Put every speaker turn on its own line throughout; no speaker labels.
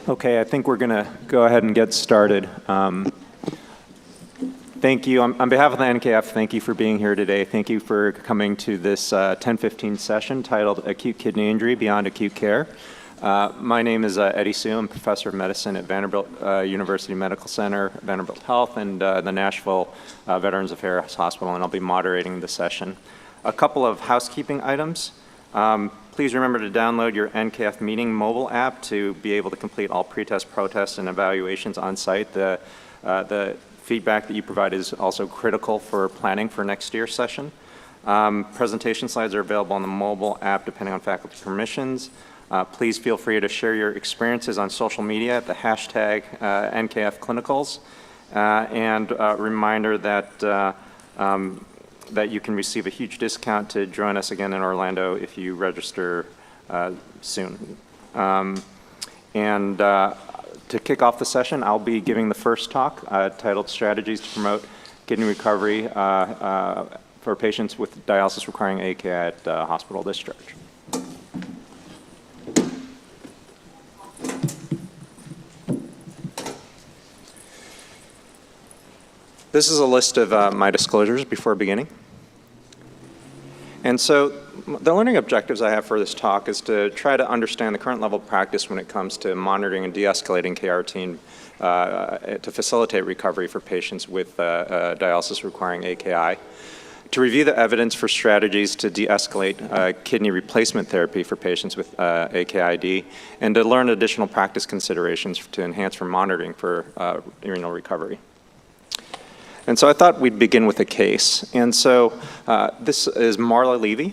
Okay, I think we're going to go ahead and get started. Thank you. On behalf of the NKF, thank you for being here today. Thank you for coming to this 10:15 session titled Acute Kidney Injury Beyond Acute Care. My name is Eddie Sue. I'm professor of medicine at Vanderbilt University Medical Center, Vanderbilt Health, and the Nashville Veterans Affairs Hospital, and I'll be moderating the session. A couple of housekeeping items. Please remember to download your NKF meeting mobile app to be able to complete all pretest, protests, and evaluations on site. The feedback that you provide is also critical for planning for next year's session. Presentation slides are available on the mobile app depending on faculty permissions. Please feel free to share your experiences on social media at the hashtag NKF Clinicals. And a reminder that that you can receive a huge discount to join us again in Orlando if you register soon. To kick off the session, I'll be giving the first talk titled Strategies to Promote Kidney Recovery for Patients with Dialysis Requiring AKI at Hospital Discharge. This is a list of my disclosures before beginning. And so the learning objectives I have for this talk is to try to understand the current level of practice when it comes to monitoring and de-escalating KRT to facilitate recovery for patients with dialysis requiring AKI, to review the evidence for strategies to de-escalate kidney replacement therapy for patients with AKID, and to learn additional practice considerations to enhance for monitoring for renal recovery. And so I thought we'd begin with a case. And so this is Marla Levy,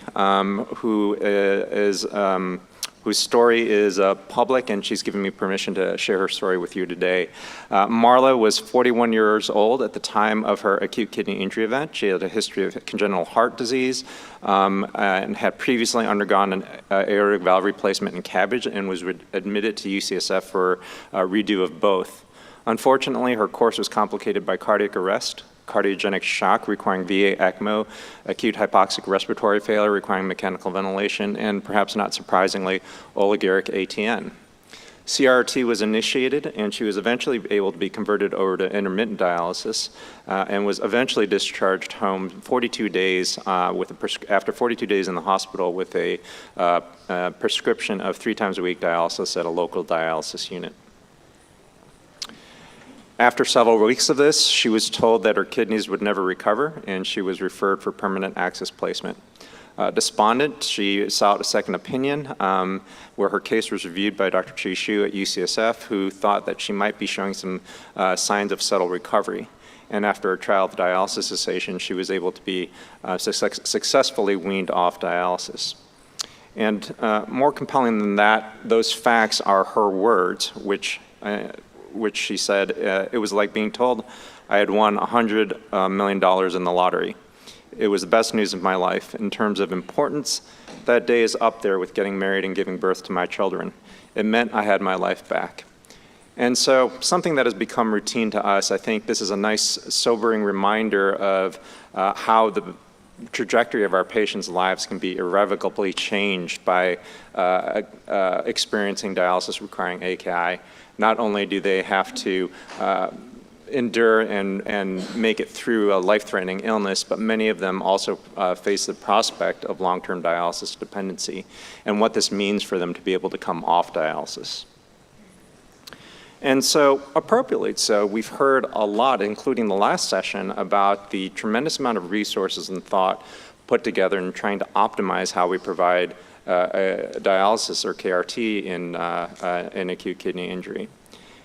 whose story is public, and she's given me permission to share her story with you today. Marla was 41 years old at the time of her acute kidney injury event. She had a history of congenital heart disease and had previously undergone an aortic valve replacement and CABG and was admitted to UCSF for a redo of both. Unfortunately, her course was complicated by cardiac arrest, cardiogenic shock requiring VA ECMO, acute hypoxic respiratory failure requiring mechanical ventilation, and perhaps not surprisingly, oliguric ATN. CRT was initiated, and she was eventually able to be converted over to intermittent dialysis and was eventually discharged home 42 days after 42 days in the hospital with a prescription of 3 times a week dialysis at a local dialysis unit. After several weeks of this, she was told that her kidneys would never recover, and she was referred for permanent access placement. Despondent, she sought a second opinion, where her case was reviewed by Dr. Chi Shu at UCSF, who thought that she might be showing some signs of subtle recovery. And after a trial of dialysis cessation, she was able to be successfully weaned off dialysis. And more compelling than that, those facts are her words, which she said, it was like being told I had won $100 million in the lottery. It was the best news of my life. In terms of importance, that day is up there with getting married and giving birth to my children. It meant I had my life back. And so something that has become routine to us, I think this is a nice sobering reminder of how the trajectory of our patients' lives can be irrevocably changed by experiencing dialysis requiring AKI. Not only do they have to endure and make it through a life-threatening illness, but many of them also face the prospect of long-term dialysis dependency and what this means for them to be able to come off dialysis. And so, appropriately so, we've heard a lot, including the last session, about the tremendous amount of resources and thought put together in trying to optimize how we provide dialysis or KRT in acute kidney injury.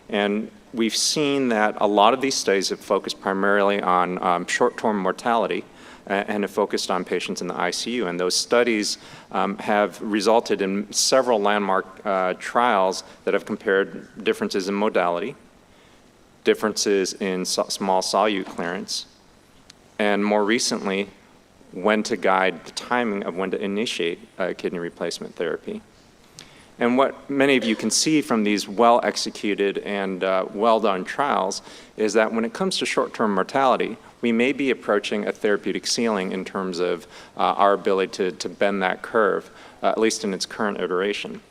And we've seen that a lot of these studies have focused primarily on short-term mortality and have focused on patients in the ICU. And those studies have resulted in several landmark trials that have compared differences in modality, differences in small solute clearance, and more recently, when to guide the timing of when to initiate kidney replacement therapy. And what many of you can see from these well-executed and well-done trials is that when it comes to short-term mortality, we may be approaching a therapeutic ceiling in terms of our ability to bend that curve, at least in its current iteration.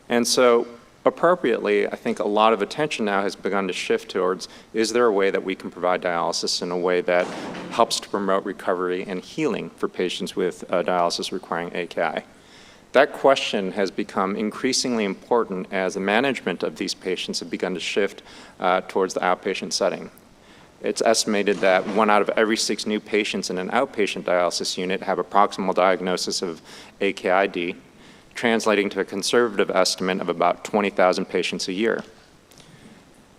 And so appropriately, I think a lot of attention now has begun to shift towards, is there a way that we can provide dialysis in a way that helps to promote recovery and healing for patients with dialysis requiring AKI? That question has become increasingly important as the management of these patients have begun to shift towards the outpatient setting. It's estimated that 1 out of every 6 new patients in an outpatient dialysis unit have a proximal diagnosis of AKI-D, translating to a conservative estimate of about 20,000 patients a year.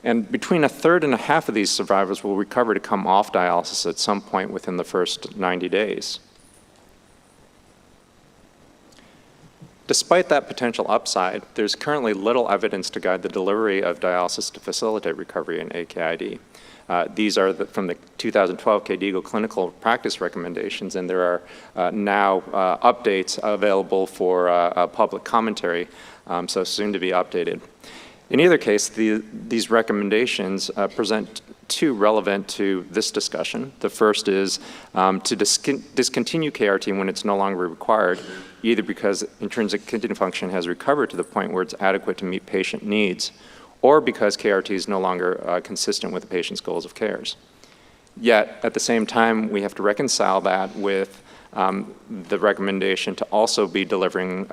And between 1/3 and 1/2 of these survivors will recover to come off dialysis at some point within the first 90 days. Despite that potential upside, there's currently little evidence to guide the delivery of dialysis to facilitate recovery in AKI-D. These are from the 2012 KDIGO clinical practice recommendations, and there are now updates available for public commentary, so soon to be updated. In either case, these recommendations present two relevant to this discussion. The first is to discontinue KRT when it's no longer required, either because intrinsic kidney function has recovered to the point where it's adequate to meet patient needs, or because KRT is no longer consistent with the patient's goals of care. Yet, at the same time, we have to reconcile that with the recommendation to also be delivering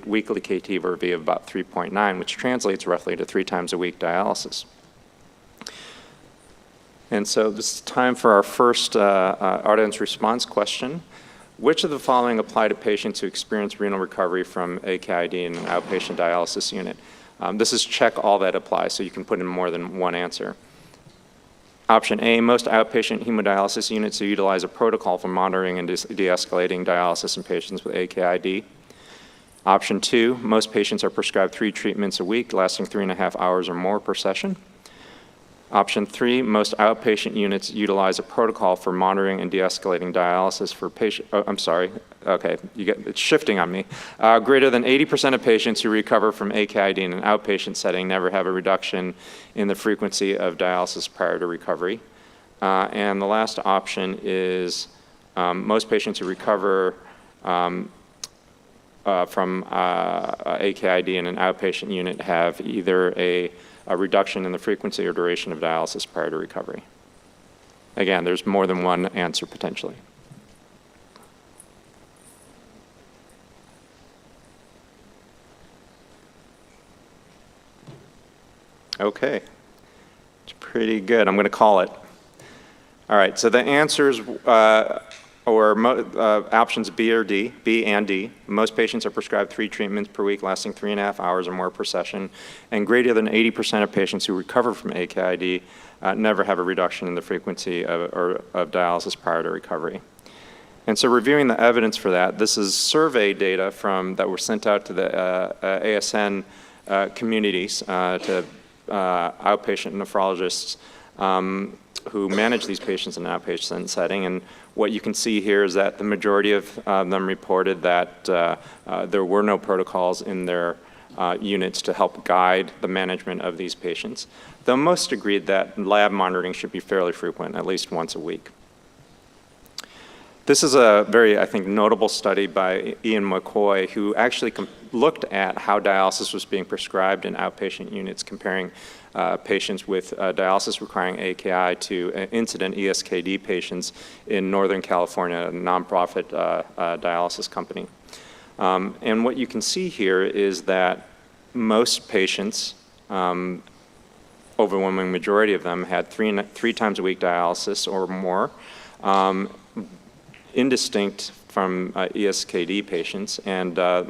weekly KT/V of about 3.9, which translates roughly to 3 times a week dialysis. And so this is time for our first audience response question. Which of the following apply to patients who experience renal recovery from AKI-D in an outpatient dialysis unit? This is check all that applies, so you can put in more than one answer. Option A, most outpatient hemodialysis units utilize a protocol for monitoring and de-escalating dialysis in patients with AKI-D. Option 2, most patients are prescribed 3 treatments a week, lasting 3.5 hours or more per session. Option 3, most outpatient units utilize a protocol for monitoring and de-escalating dialysis for patients, it's shifting on me. Greater than 80% of patients who recover from AKI-D in an outpatient setting never have a reduction in the frequency of dialysis prior to recovery. And the last option is most patients who recover from AKI-D in an outpatient unit have either a reduction in the frequency or duration of dialysis prior to recovery. Again, there's more than one answer potentially. Okay, it's pretty good. I'm going to call it. All right, so the answers options B and D. Most patients are prescribed 3 treatments per week lasting 3.5 hours or more per session, and greater than 80% of patients who recover from AKI-D never have a reduction in the frequency of dialysis prior to recovery. And so reviewing the evidence for that, this is survey data that were sent out to the ASN communities, to outpatient nephrologists who manage these patients in an outpatient setting. And what you can see here is that the majority of them reported that there were no protocols in their units to help guide the management of these patients, though most agreed that lab monitoring should be fairly frequent, at least once a week. This is a very, I think, notable study by Ian McCoy, who actually looked at how dialysis was being prescribed in outpatient units, comparing patients with dialysis requiring AKI to incident ESKD patients in Northern California, a nonprofit dialysis company. And what you can see here is that most patients, overwhelming majority of them, had 3 times a week dialysis or more, indistinct from ESKD patients, and the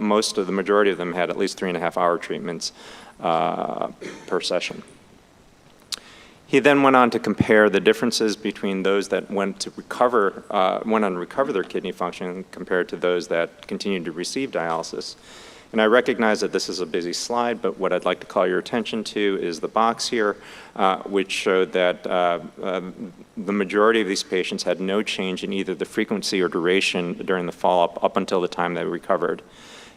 majority of them had at least 3.5 hour treatments per session. He then went on to compare the differences between those that went on to recover their kidney function compared to those that continued to receive dialysis. And I recognize that this is a busy slide, but what I'd like to call your attention to is the box here, which showed that the majority of these patients had no change in either the frequency or duration during the follow-up up until the time they recovered.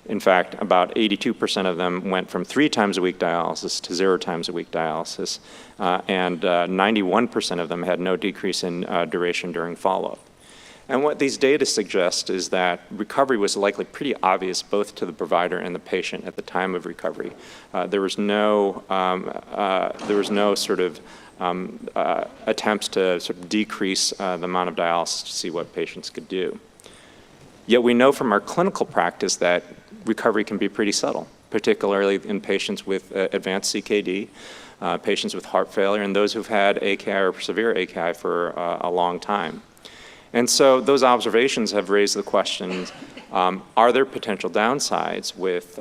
In fact, about 82% of them went from 3 times a week dialysis to 0 times a week dialysis, and 91% of them had no decrease in duration during follow-up. And what these data suggest is that recovery was likely pretty obvious both to the provider and the patient at the time of recovery. There was no sort of attempts to sort of decrease the amount of dialysis to see what patients could do. Yet we know from our clinical practice that recovery can be pretty subtle, particularly in patients with advanced CKD, patients with heart failure, and those who've had AKI or severe AKI for a long time. And so those observations have raised the question, are there potential downsides with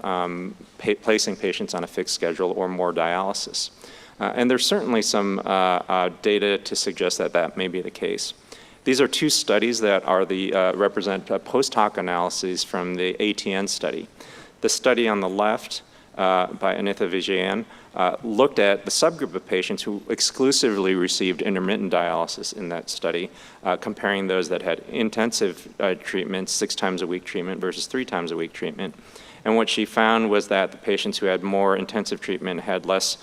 placing patients on a fixed schedule or more dialysis? And there's certainly some data to suggest that that may be the case. These are two studies that are represent post hoc analyses from the ATN study. The study on the left by Anitha Vijayan looked at the subgroup of patients who exclusively received intermittent dialysis in that study, comparing those that had intensive treatment, 6 times a week treatment versus 3 times a week treatment. And what she found was that the patients who had more intensive treatment had less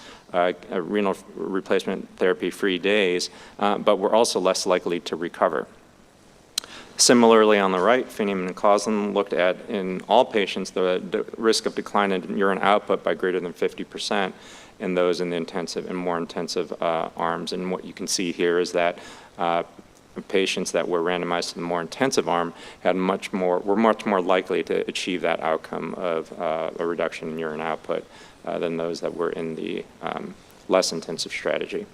renal replacement therapy-free days, but were also less likely to recover. Similarly, on the right, Finiam and Coslin looked at, in all patients, the risk of decline in urine output by greater than 50% in those in the intensive and more intensive arms. And what you can see here is that patients that were randomized to the more intensive arm were much more likely to achieve that outcome of a reduction in urine output than those that were in the less intensive strategy.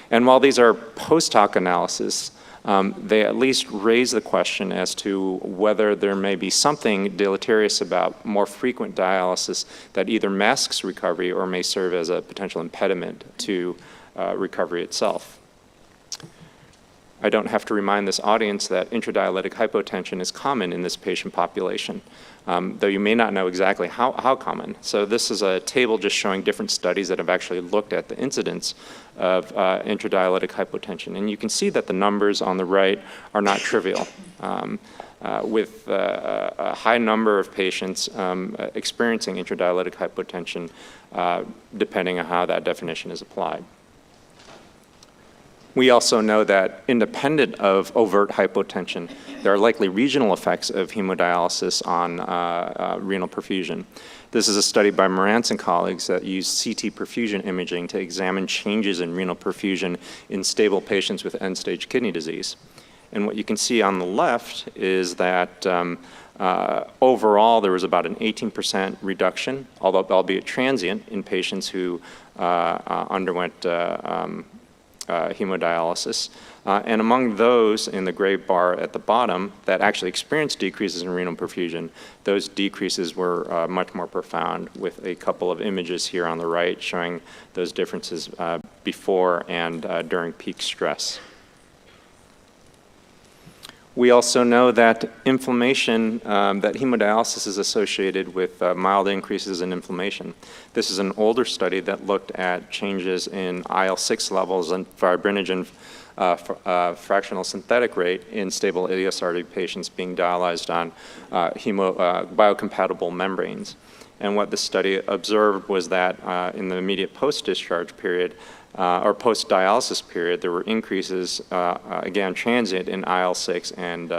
And while these are post hoc analysis, they at least raise the question as to whether there may be something deleterious about more frequent dialysis that either masks recovery or may serve as a potential impediment to recovery itself. I don't have to remind this audience that intradialytic hypotension is common in this patient population, though you may not know exactly how common. So this is a table just showing different studies that have actually looked at the incidence of intradialytic hypotension. And you can see that the numbers on the right are not trivial, with a high number of patients experiencing intradialytic hypotension, depending on how that definition is applied. We also know that independent of overt hypotension, there are likely regional effects of hemodialysis on renal perfusion. This is a study by Morantz and colleagues that used CT perfusion imaging to examine changes in renal perfusion in stable patients with end-stage kidney disease. And what you can see on the left is that overall there was about an 18% reduction, although albeit transient, in patients who underwent hemodialysis. And among those in the gray bar at the bottom that actually experienced decreases in renal perfusion, those decreases were much more profound, with a couple of images here on the right showing those differences before and during peak stress. We also know that inflammation, that hemodialysis is associated with mild increases in inflammation. This is an older study that looked at changes in IL-6 levels and fibrinogen fractional synthetic rate in stable idiopathic patients being dialyzed on biocompatible membranes. And what the study observed was that in the immediate post-discharge period, or post-dialysis period, there were increases, again, transient in IL-6 and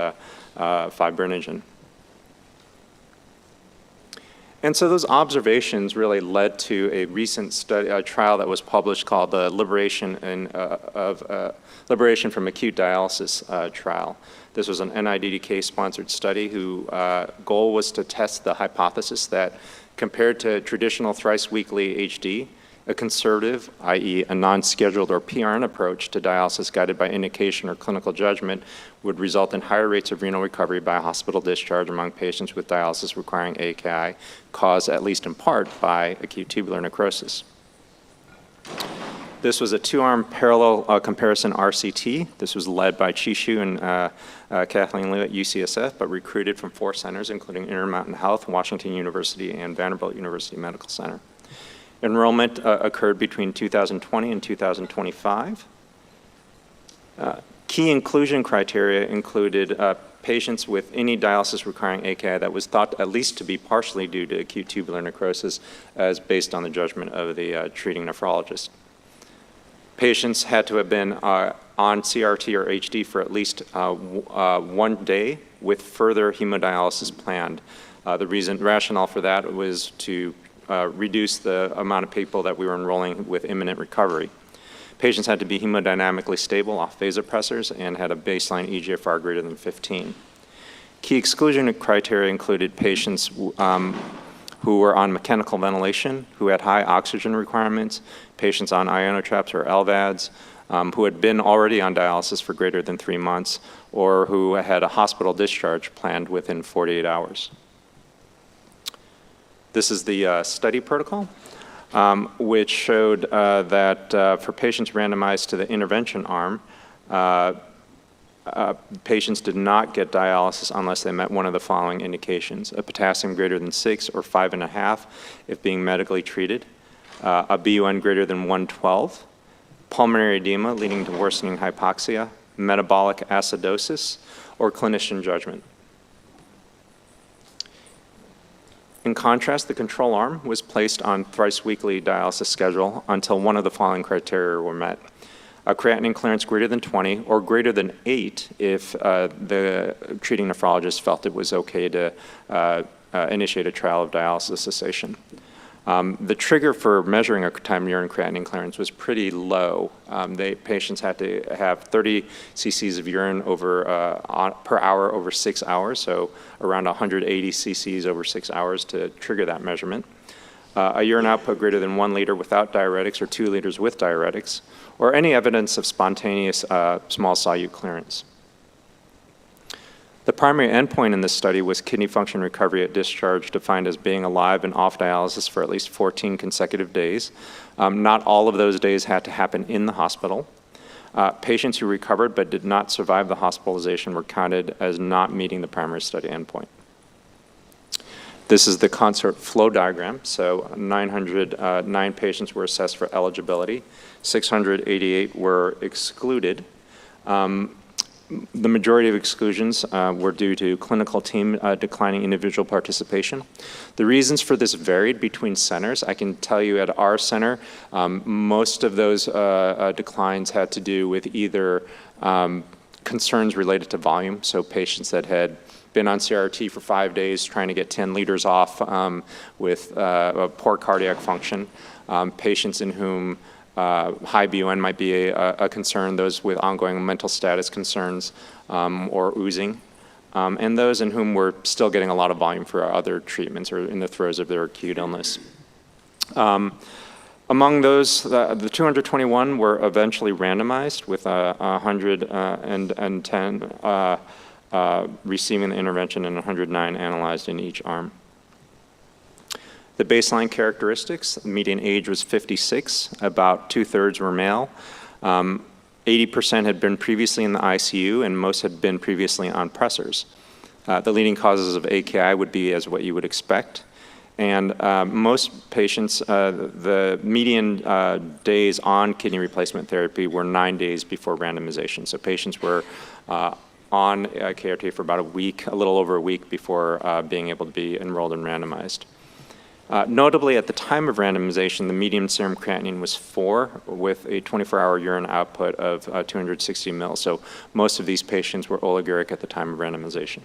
fibrinogen. And so those observations really led to a recent study, a trial that was published called the Liberation from Acute Dialysis trial. This was an NIDDK-sponsored study whose goal was to test the hypothesis that compared to traditional thrice-weekly HD, a conservative, i.e. a non-scheduled or PRN approach to dialysis guided by indication or clinical judgment would result in higher rates of renal recovery by hospital discharge among patients with dialysis requiring AKI, caused at least in part by acute tubular necrosis. This was a 2-arm parallel comparison RCT. This was led by Chishu and Kathleen Liu at UCSF, but recruited from 4 centers, including Intermountain Health, Washington University, and Vanderbilt University Medical Center. Enrollment occurred between 2020 and 2025. Key inclusion criteria included patients with any dialysis requiring AKI that was thought at least to be partially due to acute tubular necrosis, as based on the judgment of the treating nephrologist. Patients had to have been on CRT or HD for at least 1 day with further hemodialysis planned. The rationale for that was to reduce the amount of people that we were enrolling with imminent recovery. Patients had to be hemodynamically stable off vasopressors and had a baseline eGFR greater than 15. Key exclusion criteria included patients who were on mechanical ventilation, who had high oxygen requirements, patients on ionotraps or LVADs, who had been already on dialysis for greater than 3 months, or who had a hospital discharge planned within 48 hours. This is the study protocol, which showed that for patients randomized to the intervention arm, patients did not get dialysis unless they met one of the following indications: a potassium greater than 6 or 5.5 if being medically treated, a BUN greater than 112, pulmonary edema leading to worsening hypoxia, metabolic acidosis, or clinician judgment. In contrast, the control arm was placed on thrice-weekly dialysis schedule until one of the following criteria were met: a creatinine clearance greater than 20 or greater than 8 if the treating nephrologist felt it was okay to initiate a trial of dialysis cessation. The trigger for measuring a time urine creatinine clearance was pretty low. Patients had to have 30 cc's of urine per hour over 6 hours, so around 180 cc's over 6 hours to trigger that measurement. A urine output greater than 1 liter without diuretics or 2 liters with diuretics, or any evidence of spontaneous small solute clearance. The primary endpoint in this study was kidney function recovery at discharge, defined as being alive and off dialysis for at least 14 consecutive days. Not all of those days had to happen in the hospital. Patients who recovered but did not survive the hospitalization were counted as not meeting the primary study endpoint. This is the consort flow diagram. So 909 patients were assessed for eligibility. 688 were excluded. The majority of exclusions were due to clinical team declining individual participation. The reasons for this varied between centers. I can tell you at our center, most of those declines had to do with either concerns related to volume, so patients that had been on CRT for 5 days trying to get 10 liters off with poor cardiac function, patients in whom high BUN might be a concern, those with ongoing mental status concerns or oozing, and those in whom were still getting a lot of volume for other treatments or in the throes of their acute illness. Among those, the 221 were eventually randomized, with 110 receiving the intervention and 109 analyzed in each arm. The baseline characteristics: median age was 56, about 2/3 were male. 80% had been previously in the ICU, and most had been previously on pressors. The leading causes of AKI would be as what you would expect. And most patients, the median days on kidney replacement therapy were 9 days before randomization. So patients were on KRT for about a week, a little over a week before being able to be enrolled and randomized. Notably, at the time of randomization, the median serum creatinine was 4 with a 24-hour urine output of 260 mils. So most of these patients were oliguric at the time of randomization.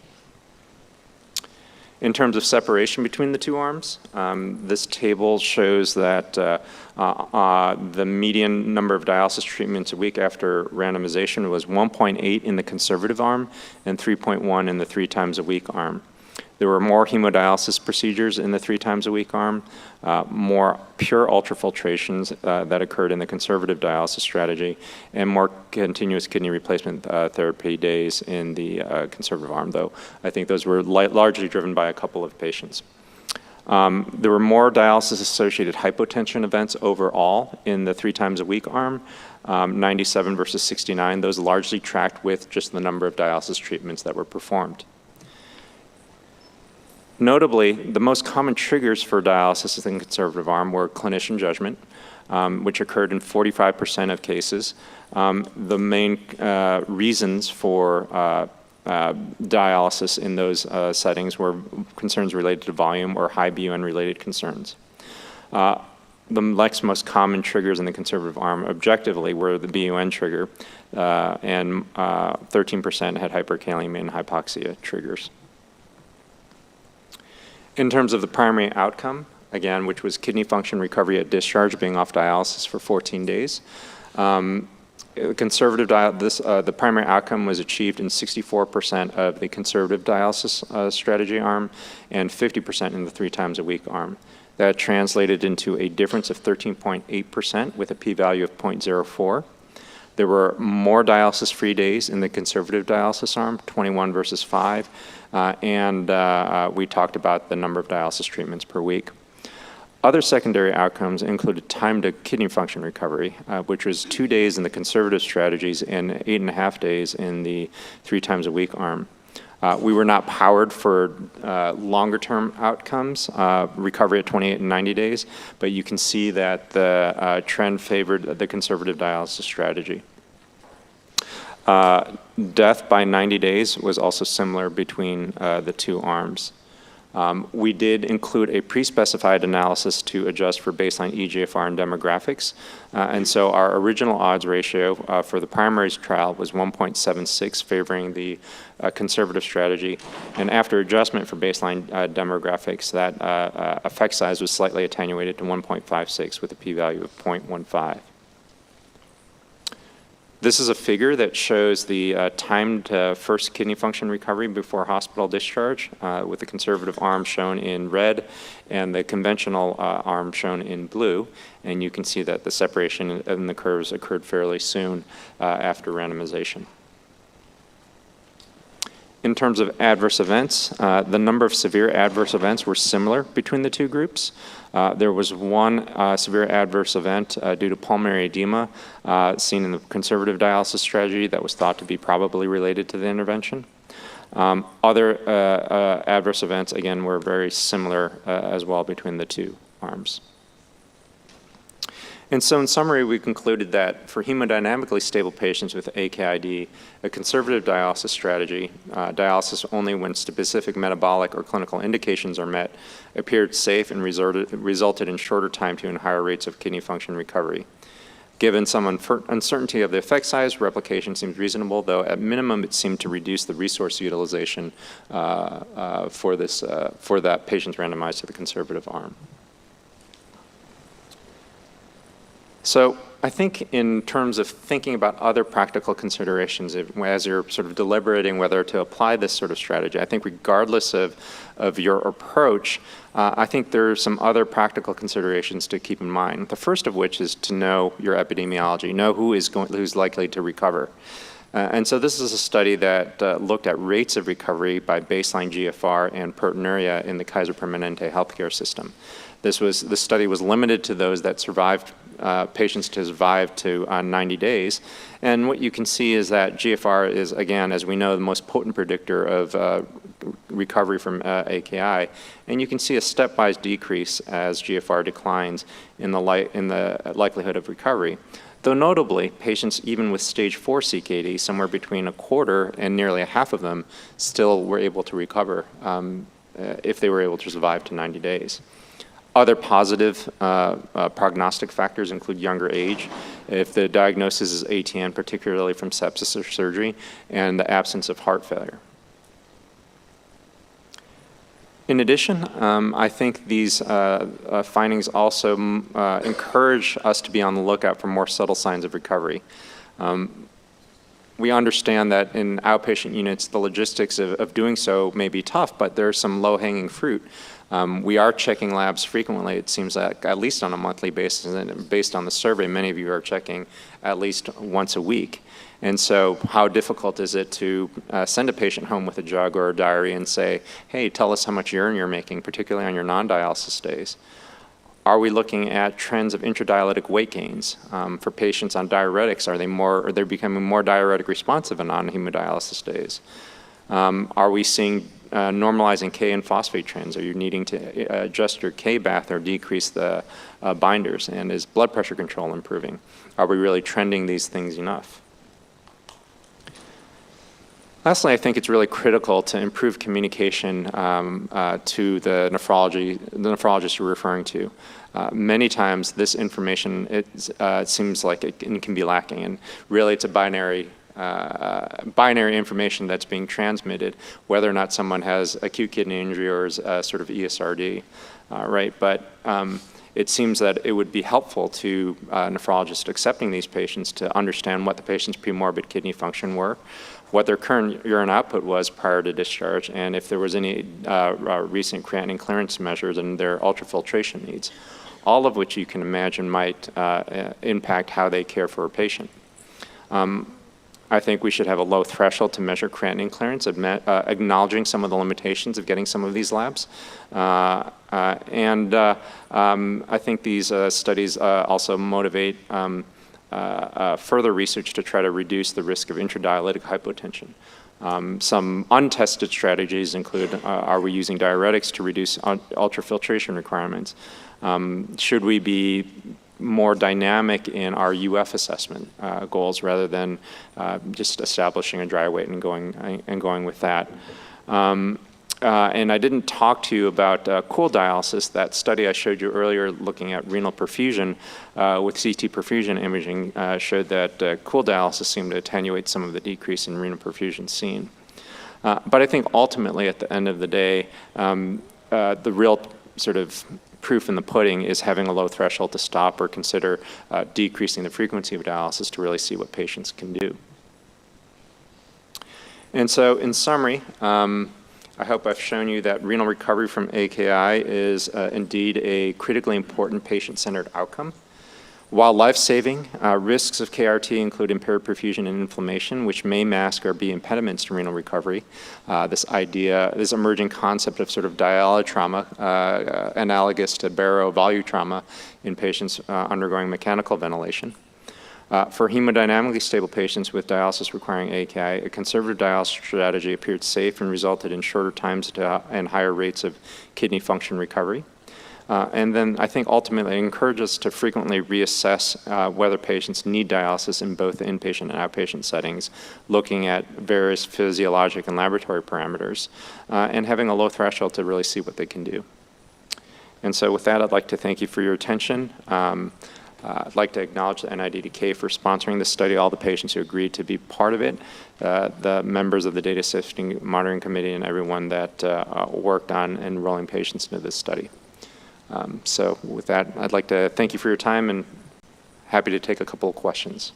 In terms of separation between the two arms, this table shows that the median number of dialysis treatments a week after randomization was 1.8 in the conservative arm and 3.1 in the 3 times a week arm. There were more hemodialysis procedures in the 3 times a week arm, more pure ultrafiltrations that occurred in the conservative dialysis strategy, and more continuous kidney replacement therapy days in the conservative arm, though I think those were largely driven by a couple of patients. There were more dialysis-associated hypotension events overall in the 3 times a week arm, 97 versus 69. Those largely tracked with just the number of dialysis treatments that were performed. Notably, the most common triggers for dialysis in the conservative arm were clinician judgment, which occurred in 45% of cases. The main reasons for dialysis in those settings were concerns related to volume or high BUN related concerns. The next most common triggers in the conservative arm objectively were the BUN trigger, and 13% had hyperkalemia and hypoxia triggers. In terms of the primary outcome, again, which was kidney function recovery at discharge, being off dialysis for 14 days, the primary outcome was achieved in 64% of the conservative dialysis strategy arm and 50% in the 3 times a week arm. That translated into a difference of 13.8% with a p-value of 0.04. There were more dialysis-free days in the conservative dialysis arm, 21 versus 5, and we talked about the number of dialysis treatments per week. Other secondary outcomes included time to kidney function recovery, which was 2 days in the conservative strategies and 8.5 days in the 3 times a week arm. We were not powered for longer-term outcomes, recovery at 28 and 90 days, but you can see that the trend favored the conservative dialysis strategy. Death by 90 days was also similar between the 2 arms. We did include a pre-specified analysis to adjust for baseline eGFR and demographics. And so our original odds ratio for the primary trial was 1.76, favoring the conservative strategy. And after adjustment for baseline demographics, that effect size was slightly attenuated to 1.56 with a p-value of 0.15. This is a figure that shows the time to first kidney function recovery before hospital discharge, with the conservative arm shown in red and the conventional arm shown in blue. And you can see that the separation in the curves occurred fairly soon after randomization. In terms of adverse events, the number of severe adverse events were similar between the 2 groups. There was one severe adverse event due to pulmonary edema seen in the conservative dialysis strategy that was thought to be probably related to the intervention. Other adverse events, again, were very similar as well between the 2 arms. And so in summary, we concluded that for hemodynamically stable patients with AKID, a conservative dialysis strategy, dialysis only when specific metabolic or clinical indications are met, appeared safe and resulted in shorter time to and higher rates of kidney function recovery. Given some uncertainty of the effect size, replication seems reasonable, though at minimum it seemed to reduce the resource utilization for that patients randomized to the conservative arm. So I think in terms of thinking about other practical considerations, as you're sort of deliberating whether to apply this sort of strategy, I think regardless of your approach, I think there are some other practical considerations to keep in mind. The first of which is to know your epidemiology, know who's likely to recover. And so this is a study that looked at rates of recovery by baseline GFR and proteinuria in the Kaiser Permanente healthcare system. The study was limited to those that survived, patients to survive to 90 days. And what you can see is that GFR is, again, as we know, the most potent predictor of recovery from AKI. And you can see a stepwise decrease as GFR declines in the likelihood of recovery. Though notably, patients even with stage 4 CKD, somewhere between a quarter and nearly a half of them, still were able to recover if they were able to survive to 90 days. Other positive prognostic factors include younger age, if the diagnosis is ATN, particularly from sepsis or surgery, and the absence of heart failure. In addition, I think these findings also encourage us to be on the lookout for more subtle signs of recovery. We understand that in outpatient units, the logistics of doing so may be tough, but there's some low-hanging fruit. We are checking labs frequently, it seems like, at least on a monthly basis, and based on the survey, many of you are checking at least once a week. And so how difficult is it to send a patient home with a jug or a diary and say, hey, tell us how much urine you're making, particularly on your non-dialysis days? Are we looking at trends of intradialytic weight gains? For patients on diuretics, are they becoming more diuretic responsive on non-hemodialysis days? Are we seeing normalizing K and phosphate trends? Are you needing to adjust your K-bath or decrease the binders? And is blood pressure control improving? Are we really trending these things enough? Lastly, I think it's really critical to improve communication to the nephrologist you're referring to. Many times this information, it seems like it can be lacking, and really it's a binary information that's being transmitted, whether or not someone has acute kidney injury or is sort of ESRD, right? But it seems that it would be helpful to nephrologists accepting these patients to understand what the patient's premorbid kidney function were, what their current urine output was prior to discharge, and if there was any recent creatinine clearance measures and their ultrafiltration needs, all of which you can imagine might impact how they care for a patient. I think we should have a low threshold to measure creatinine clearance, acknowledging some of the limitations of getting some of these labs. I think these studies also motivate further research to try to reduce the risk of intradialytic hypotension. Some untested strategies include, are we using diuretics to reduce ultrafiltration requirements? Should we be more dynamic in our UF assessment goals rather than just establishing a dry weight and going with that? And I didn't talk to you about cool dialysis. That study I showed you earlier looking at renal perfusion with CT perfusion imaging showed that cool dialysis seemed to attenuate some of the decrease in renal perfusion seen. But I think ultimately at the end of the day, the real sort of proof in the pudding is having a low threshold to stop or consider decreasing the frequency of dialysis to really see what patients can do. And so in summary, I hope I've shown you that renal recovery from AKI is indeed a critically important patient-centered outcome. While life-saving, risks of KRT include impaired perfusion and inflammation, which may mask or be impediments to renal recovery. This emerging concept of sort of dialysis trauma, analogous to barovolume trauma in patients undergoing mechanical ventilation. For hemodynamically stable patients with dialysis requiring AKI, a conservative dialysis strategy appeared safe and resulted in shorter times and higher rates of kidney function recovery. And then I think ultimately it encourages us to frequently reassess whether patients need dialysis in both the inpatient and outpatient settings, looking at various physiologic and laboratory parameters, and having a low threshold to really see what they can do. And so with that, I'd like to thank you for your attention. I'd like to acknowledge the NIDDK for sponsoring this study, all the patients who agreed to be part of it, the members of the Data Safety Monitoring Committee, and everyone that worked on enrolling patients into this study. So with that, I'd like to thank you for your time and happy to take a couple of questions.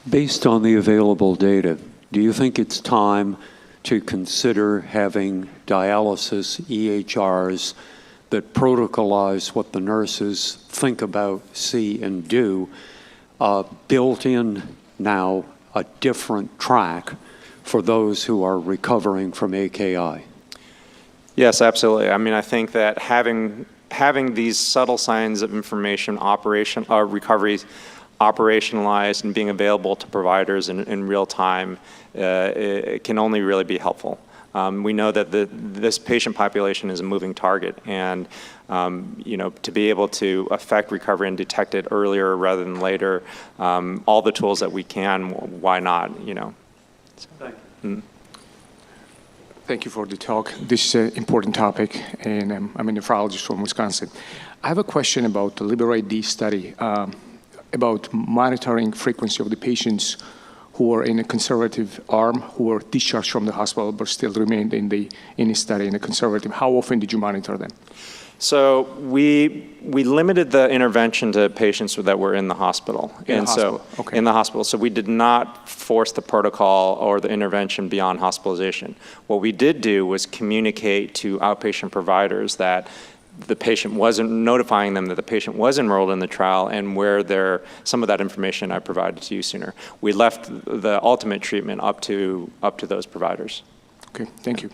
Based on the available data, do you think it's time to consider having dialysis EHRs that protocolize what the nurses think about, see, and do, built in now a different track for those who are recovering from AKI?
Yes, absolutely. I mean, I think that having these subtle signs of information, recovery operationalized and being available to providers in real time, it can only really be helpful. We know that this patient population is a moving target, and to be able to affect recovery and detect it earlier rather than later, all the tools that we can, why not?
Thank you.
Thank you for the talk. This is an important topic, and I'm a nephrologist from Wisconsin. I have a question about the LIBERATE-D study, about monitoring frequency of the patients who are in a conservative arm, who were discharged from the hospital but still remained in the study in a conservative. How often did you monitor them?
So we limited the intervention to patients that were in the hospital. In the hospital. So we did not force the protocol or the intervention beyond hospitalization. What we did do was communicate to outpatient providers that the patient wasn't notifying them that the patient was enrolled in the trial, and where some of that information I provided to you sooner. We left the ultimate treatment up to those providers.
Okay, thank you.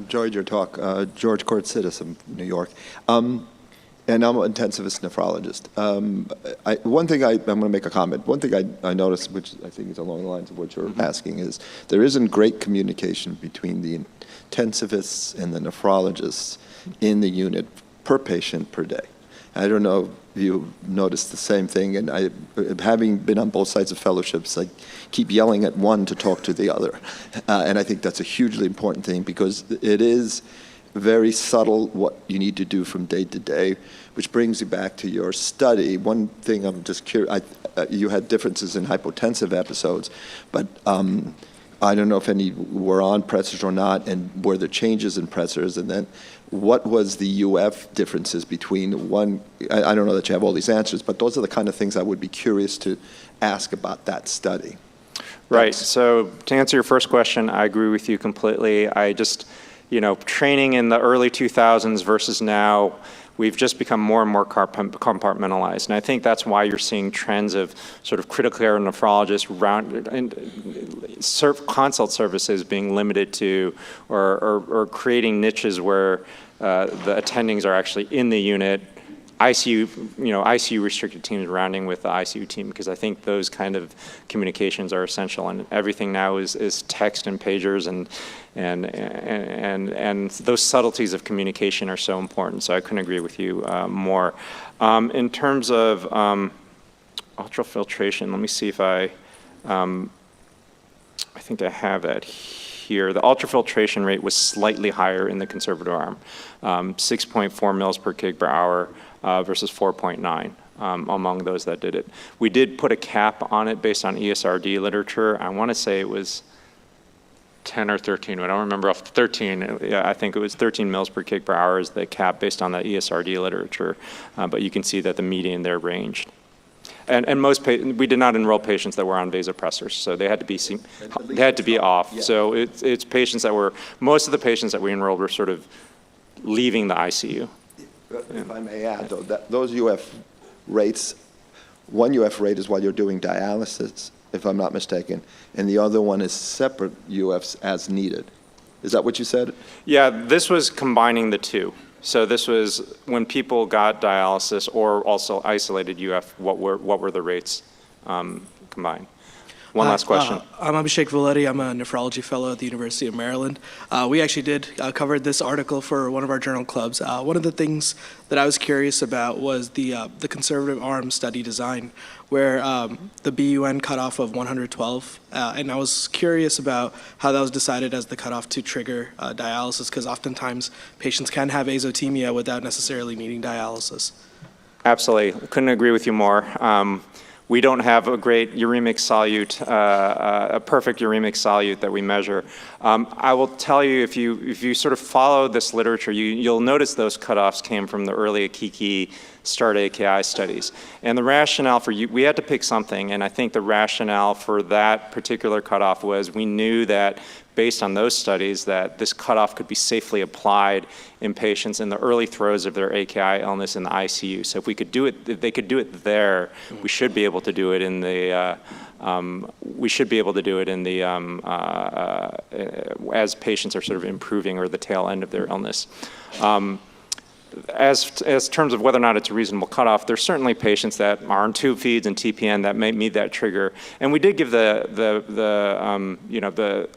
George, your talk. George Kortsidis of New York. And I'm an intensivist nephrologist. One thing I'm going to make a comment. One thing I noticed, which I think is along the lines of what you're asking, is there isn't great communication between the intensivists and the nephrologists in the unit per patient per day. I don't know if you noticed the same thing, and having been on both sides of fellowships, I keep yelling at one to talk to the other. And I think that's a hugely important thing, because it is very subtle what you need to do from day to day, which brings you back to your study. One thing I'm just curious, you had differences in hypotensive episodes, but I don't know if any were on pressors or not, and were there changes in pressors, and then what was the UF differences between one? I don't know that you have all these answers, but those are the kind of things I would be curious to ask about that study.
Right. So to answer your first question, I agree with you completely. I just, training in the early 2000s versus now, we've just become more and more compartmentalized. And I think that's why you're seeing trends of sort of critical care nephrologists consult services being limited to, or creating niches where the attendings are actually in the unit, ICU restricted teams rounding with the ICU team, because I think those kind of communications are essential, and everything now is text and pagers, and those subtleties of communication are so important. So I couldn't agree with you more. In terms of ultrafiltration, let me see if I think I have that here. The ultrafiltration rate was slightly higher in the conservative arm, 6.4 mils per kg per hour versus 4.9 among those that did it. We did put a cap on it based on ESRD literature. I want to say it was 10 or 13. I don't remember off 13. Yeah, I think it was 13 mils per kg per hour is the cap based on the ESRD literature. But you can see that the median there ranged. And we did not enroll patients that were on vasopressors, so they had to be off. Yeah. So it's patients that were, most of the patients that we enrolled were sort of leaving the ICU.
If I may add, though, those UF rates, one UF rate is while you're doing dialysis, if I'm not mistaken, and the other one is separate UFs as needed. Is that what you said? Yeah,
this was combining the two. So this was when people got dialysis or also isolated UF, what were the rates combined? One last question.
I'm Abhishek Valetti. I'm a nephrology fellow at the University of Maryland. We actually did cover this article for one of our journal clubs. One of the things that I was curious about was the conservative arm study design, where the BUN cutoff of 112, and I was curious about how that was decided as the cutoff to trigger dialysis, because oftentimes patients can have azotemia without necessarily needing dialysis.
Absolutely. Couldn't agree with you more. We don't have a great uremic solute, a perfect uremic solute that we measure. I will tell you, if you sort of follow this literature, you'll notice those cutoffs came from the early Acute START AKI studies. And the rationale we had to pick something, and I think the rationale for that particular cutoff was we knew that based on those studies that this cutoff could be safely applied in patients in the early throes of their AKI illness in the ICU. So if we could do it, if they could do it there, we should be able to do it in the as patients are sort of improving or the tail end of their illness. As terms of whether or not it's a reasonable cutoff, there's certainly patients that are on tube feeds and TPN that may meet that trigger. And we did give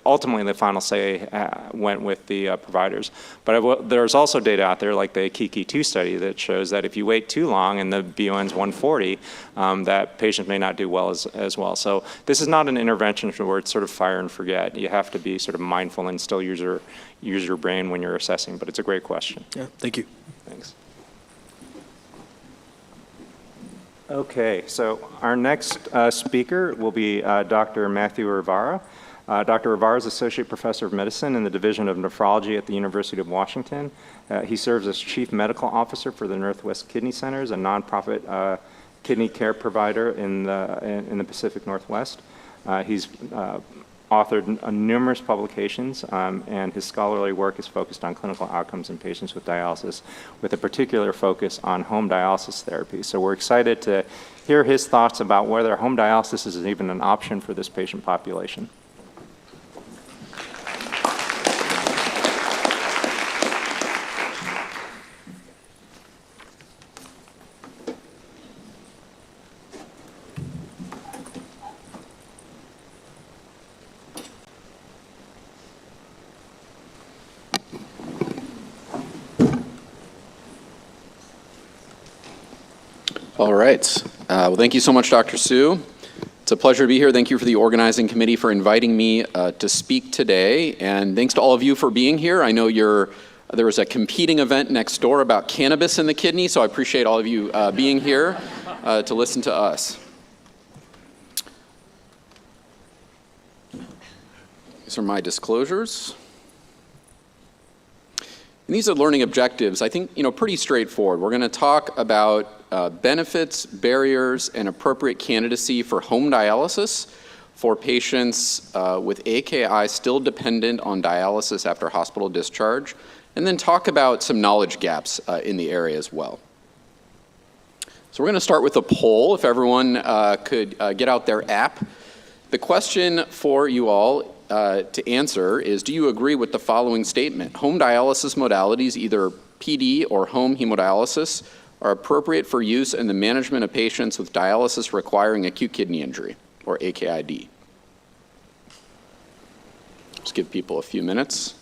ultimately the final say went with the providers. But there's also data out there like the Acute 2 study that shows that if you wait too long and the BUN's 140, that patients may not do well as well. So this is not an intervention where it's sort of fire and forget. You have to be sort of mindful and still use your brain when you're assessing. But it's a great question.
Yeah, thank you.
Thanks. Okay, so our next speaker will be Dr. Matthew Rivara. Dr. Rivara is Associate Professor of Medicine in the Division of Nephrology at the University of Washington. He serves as Chief Medical Officer for the Northwest Kidney Centers, a nonprofit kidney care provider in the Pacific Northwest. He's authored numerous publications, and his scholarly work is focused on clinical outcomes in patients with dialysis, with a particular focus on home dialysis therapy. So we're excited to hear his thoughts about whether home dialysis is even an option for this patient population.
All right. Well, thank you so much, Dr. Su. It's a pleasure to be here. Thank you for the organizing committee for inviting me to speak today. And thanks to all of you for being here. I know there was a competing event next door about cannabis in the kidney, so I appreciate all of you being here to listen to us. These are my disclosures. And these are learning objectives, I think, pretty straightforward. We're going to talk about benefits, barriers, and appropriate candidacy for home dialysis for patients with AKI still dependent on dialysis after hospital discharge, and then talk about some knowledge gaps in the area as well. So we're going to start with a poll. If everyone could get out their app. The question for you all to answer is, do you agree with the following statement? Home dialysis modalities, either PD or home hemodialysis, are appropriate for use in the management of patients with dialysis requiring acute kidney injury, or AKID. Just give people a few minutes.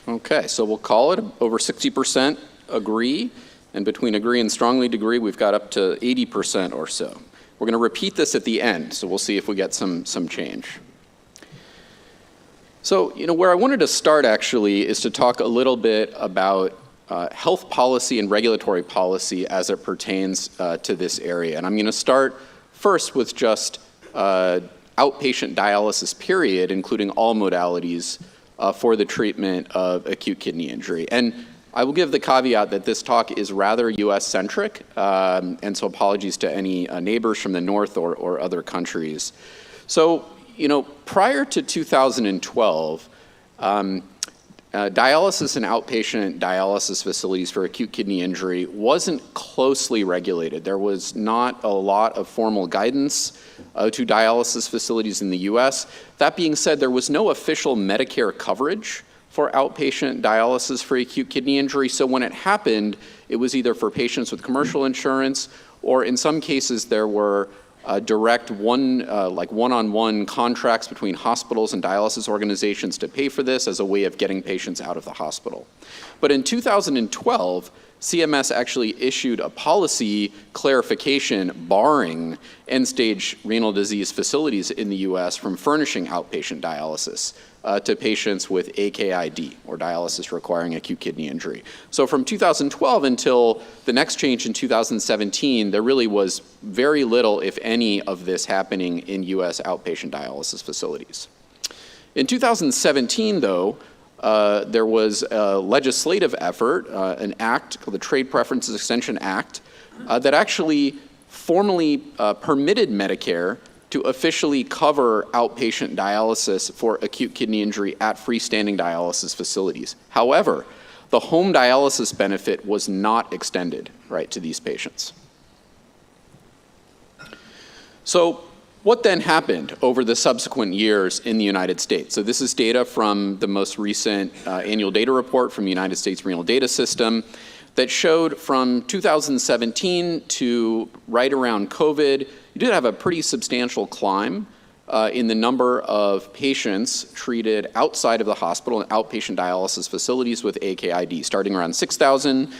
Okay, so we'll call it over 60% agree, and between agree and strongly agree, we've got up to 80% or so. We're going to repeat this at the end, so we'll see if we get some change. So, where I wanted to start actually is to talk a little bit about health policy and regulatory policy as it pertains to this area. And I'm going to start first with just outpatient dialysis period, including all modalities for the treatment of acute kidney injury. And I will give the caveat that this talk is rather US-centric, and so apologies to any neighbors from the north or other countries. So, prior to 2012, dialysis and outpatient dialysis facilities for acute kidney injury wasn't closely regulated. There was not a lot of formal guidance to dialysis facilities in the US. That being said, there was no official Medicare coverage for outpatient dialysis for acute kidney injury. So when it happened, it was either for patients with commercial insurance, or in some cases there were direct one-on-one contracts between hospitals and dialysis organizations to pay for this as a way of getting patients out of the hospital. But in 2012, CMS actually issued a policy clarification barring end-stage renal disease facilities in the US from furnishing outpatient dialysis to patients with AKID, or dialysis requiring acute kidney injury. So from 2012 until the next change in 2017, there really was very little, if any, of this happening in US outpatient dialysis facilities. In 2017, though, there was a legislative effort, an act called the Trade Preferences Extension Act, that actually formally permitted Medicare to officially cover outpatient dialysis for acute kidney injury at freestanding dialysis facilities. However, the home dialysis benefit was not extended, to these patients. So what then happened over the subsequent years in the United States? So this is data from the most recent annual data report from the United States Renal Data System that showed from 2017 to right around COVID, you did have a pretty substantial climb in the number of patients treated outside of the hospital in outpatient dialysis facilities with AKID, starting around 6,000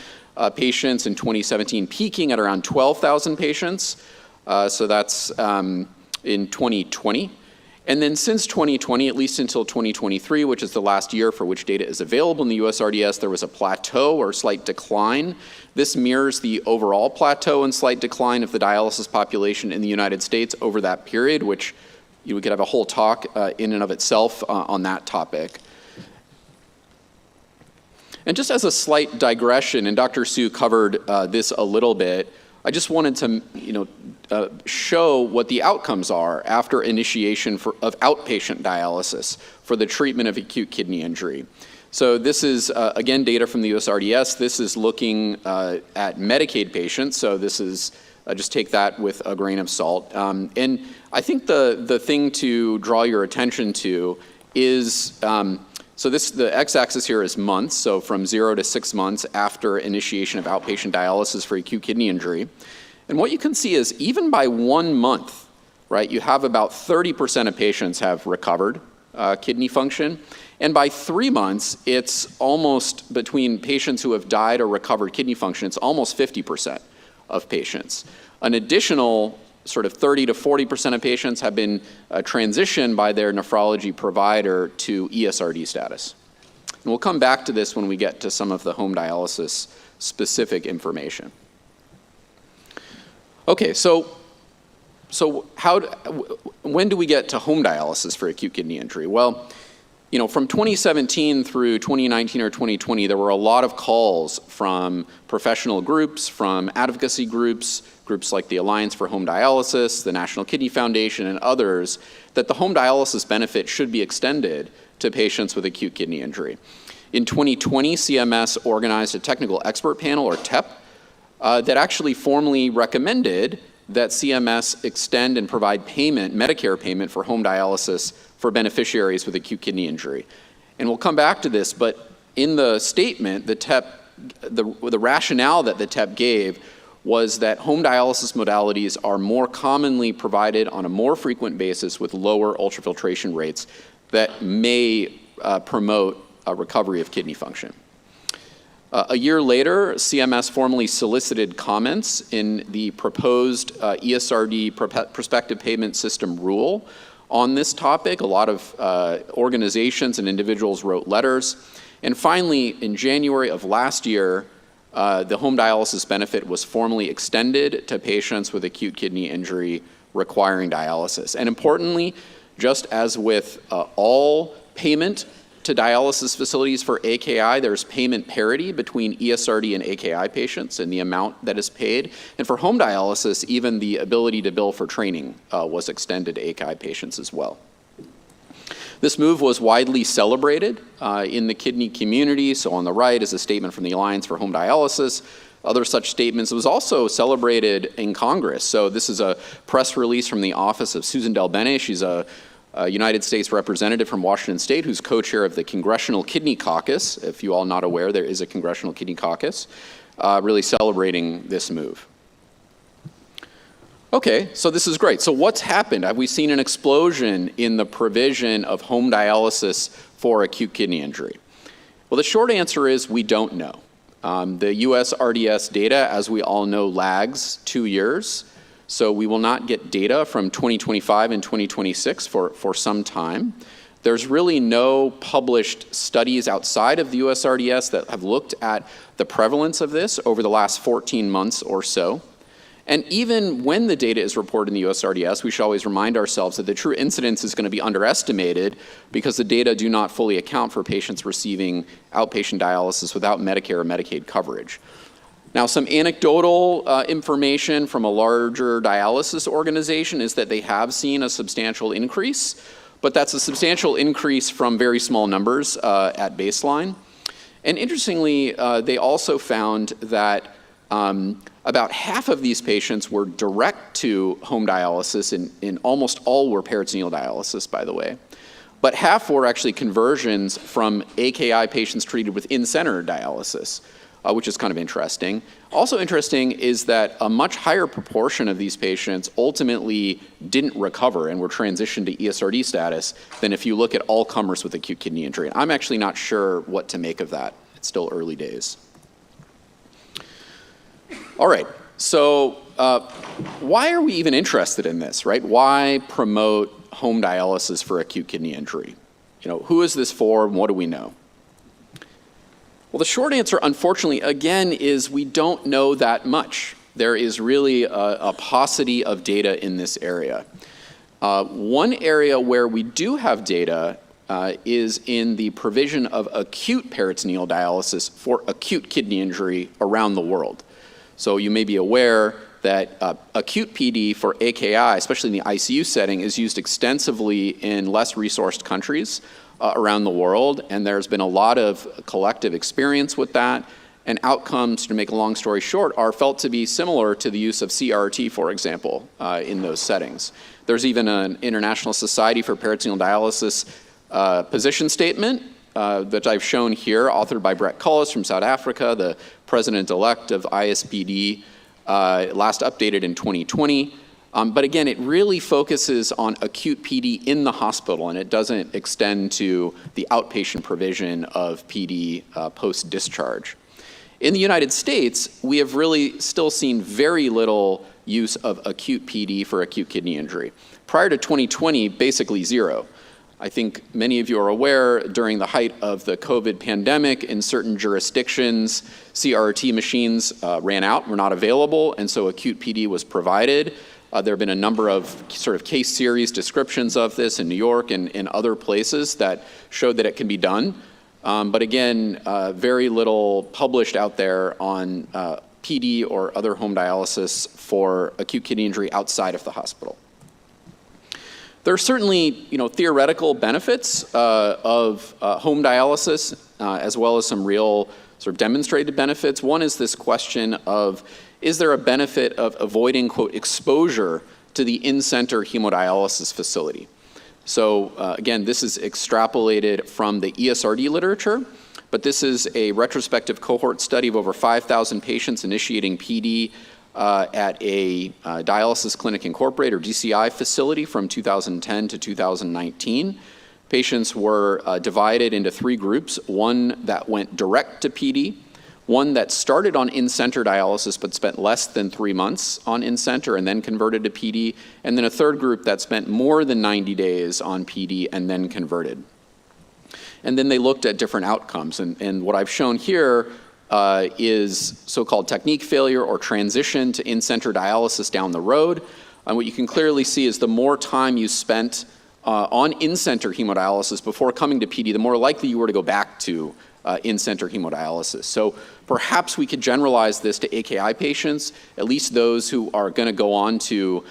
patients in 2017, peaking at around 12,000 patients. So that's in 2020. And then since 2020, at least until 2023, which is the last year for which data is available in the USRDS, there was a plateau or slight decline. This mirrors the overall plateau and slight decline of the dialysis population in the United States over that period, which we could have a whole talk in and of itself on that topic. And just as a slight digression, and Dr. Su covered this a little bit, I just wanted to, show what the outcomes are after initiation of outpatient dialysis for the treatment of acute kidney injury. So this is, again, data from the USRDS. This is looking at Medicaid patients. So this is, just take that with a grain of salt. And I think the thing to draw your attention to is, so the x-axis here is months, so from 0 to 6 months after initiation of outpatient dialysis for acute kidney injury. And what you can see is even by 1 month right, you have about 30% of patients have recovered kidney function. And by 3 months, it's almost, between patients who have died or recovered kidney function, it's almost 50% of patients. An additional sort of 30 to 40% of patients have been transitioned by their nephrology provider to ESRD status. And we'll come back to this when we get to some of the home dialysis specific information. Okay, so when do we get to home dialysis for acute kidney injury? Well, you know, from 2017 through 2019 or 2020, there were a lot of calls from professional groups, from advocacy groups, groups like the Alliance for Home Dialysis, the National Kidney Foundation, and others, that the home dialysis benefit should be extended to patients with acute kidney injury. In 2020, CMS organized a technical expert panel, or TEP, that actually formally recommended that CMS extend and provide payment, Medicare payment, for home dialysis for beneficiaries with acute kidney injury. And we'll come back to this, but in the statement, the TEP, the rationale that the TEP gave was that home dialysis modalities are more commonly provided on a more frequent basis with lower ultrafiltration rates that may promote a recovery of kidney function. A year later, CMS formally solicited comments in the proposed ESRD prospective payment system rule on this topic. A lot of organizations and individuals wrote letters. And finally, in January of last year, the home dialysis benefit was formally extended to patients with acute kidney injury requiring dialysis. And importantly, just as with all payment to dialysis facilities for AKI, there's payment parity between ESRD and AKI patients and the amount that is paid. And for home dialysis, even the ability to bill for training was extended to AKI patients as well. This move was widely celebrated in the kidney community. So on the right is a statement from the Alliance for Home Dialysis. Other such statements. It was also celebrated in Congress. So this is a press release from the office of Susan DelBene. She's a United States representative from Washington State who's co-chair of the Congressional Kidney Caucus. If you all not aware, there is a Congressional Kidney Caucus, really celebrating this move. Okay, so this is great. So what's happened? Have we seen an explosion in the provision of home dialysis for acute kidney injury? Well, the short answer is we don't know. The US RDS data, as we all know, lags 2 years. So we will not get data from 2025 and 2026 for some time. There's really no published studies outside of the USRDS that have looked at the prevalence of this over the last 14 months or so. And even when the data is reported in the USRDS, we should always remind ourselves that the true incidence is going to be underestimated because the data do not fully account for patients receiving outpatient dialysis without Medicare or Medicaid coverage. Now, some anecdotal information from a larger dialysis organization is that they have seen a substantial increase, but that's a substantial increase from very small numbers at baseline. And interestingly, they also found that about half of these patients were direct to home dialysis, and almost all were peritoneal dialysis, by the way. But half were actually conversions from AKI patients treated with in-center dialysis, which is kind of interesting. Also interesting is that a much higher proportion of these patients ultimately didn't recover and were transitioned to ESRD status than if you look at all comers with acute kidney injury. And I'm actually not sure what to make of that. It's still early days. All right, so why are we even interested in this, right? Why promote home dialysis for acute kidney injury? You know, who is this for and what do we know? Well, the short answer, unfortunately, again, is we don't know that much. There is really a paucity of data in this area. One area where we do have data is in the provision of acute peritoneal dialysis for acute kidney injury around the world. So you may be aware that acute PD for AKI, especially in the ICU setting, is used extensively in less resourced countries around the world, and there's been a lot of collective experience with that, and outcomes, to make a long story short, are felt to be similar to the use of CRT, for example, in those settings. There's even an International Society for Peritoneal Dialysis position statement that I've shown here, authored by Brett Cullis from South Africa, the president-elect of ISPD, last updated in 2020. But again, it really focuses on acute PD in the hospital, and it doesn't extend to the outpatient provision of PD post-discharge. In the United States, we have really still seen very little use of acute PD for acute kidney injury. Prior to 2020, basically zero. I think many of you are aware, during the height of the COVID pandemic, in certain jurisdictions, CRT machines ran out, were not available, and so acute PD was provided. There have been a number of sort of case series descriptions of this in New York and in other places that showed that it can be done. But again, very little published out there on PD or other home dialysis for acute kidney injury outside of the hospital. There are certainly, theoretical benefits of home dialysis, as well as some real sort of demonstrated benefits. One is this question of, is there a benefit of avoiding, quote, exposure to the in-center hemodialysis facility? So again, this is extrapolated from the ESRD literature, but this is a retrospective cohort study of over 5,000 patients initiating PD at a Dialysis Clinic Incorporated, or DCI, facility from 2010 to 2019. Patients were divided into 3 groups, one that went direct to PD, one that started on in-center dialysis but spent less than 3 months on in-center and then converted to PD, and then a third group that spent more than 90 days on PD and then converted. And then they looked at different outcomes, and what I've shown here is so-called technique failure or transition to in-center dialysis down the road. And what you can clearly see is the more time you spent on in-center hemodialysis before coming to PD, the more likely you were to go back to in-center hemodialysis. So perhaps we could generalize this to AKI patients, at least those who are going to go on to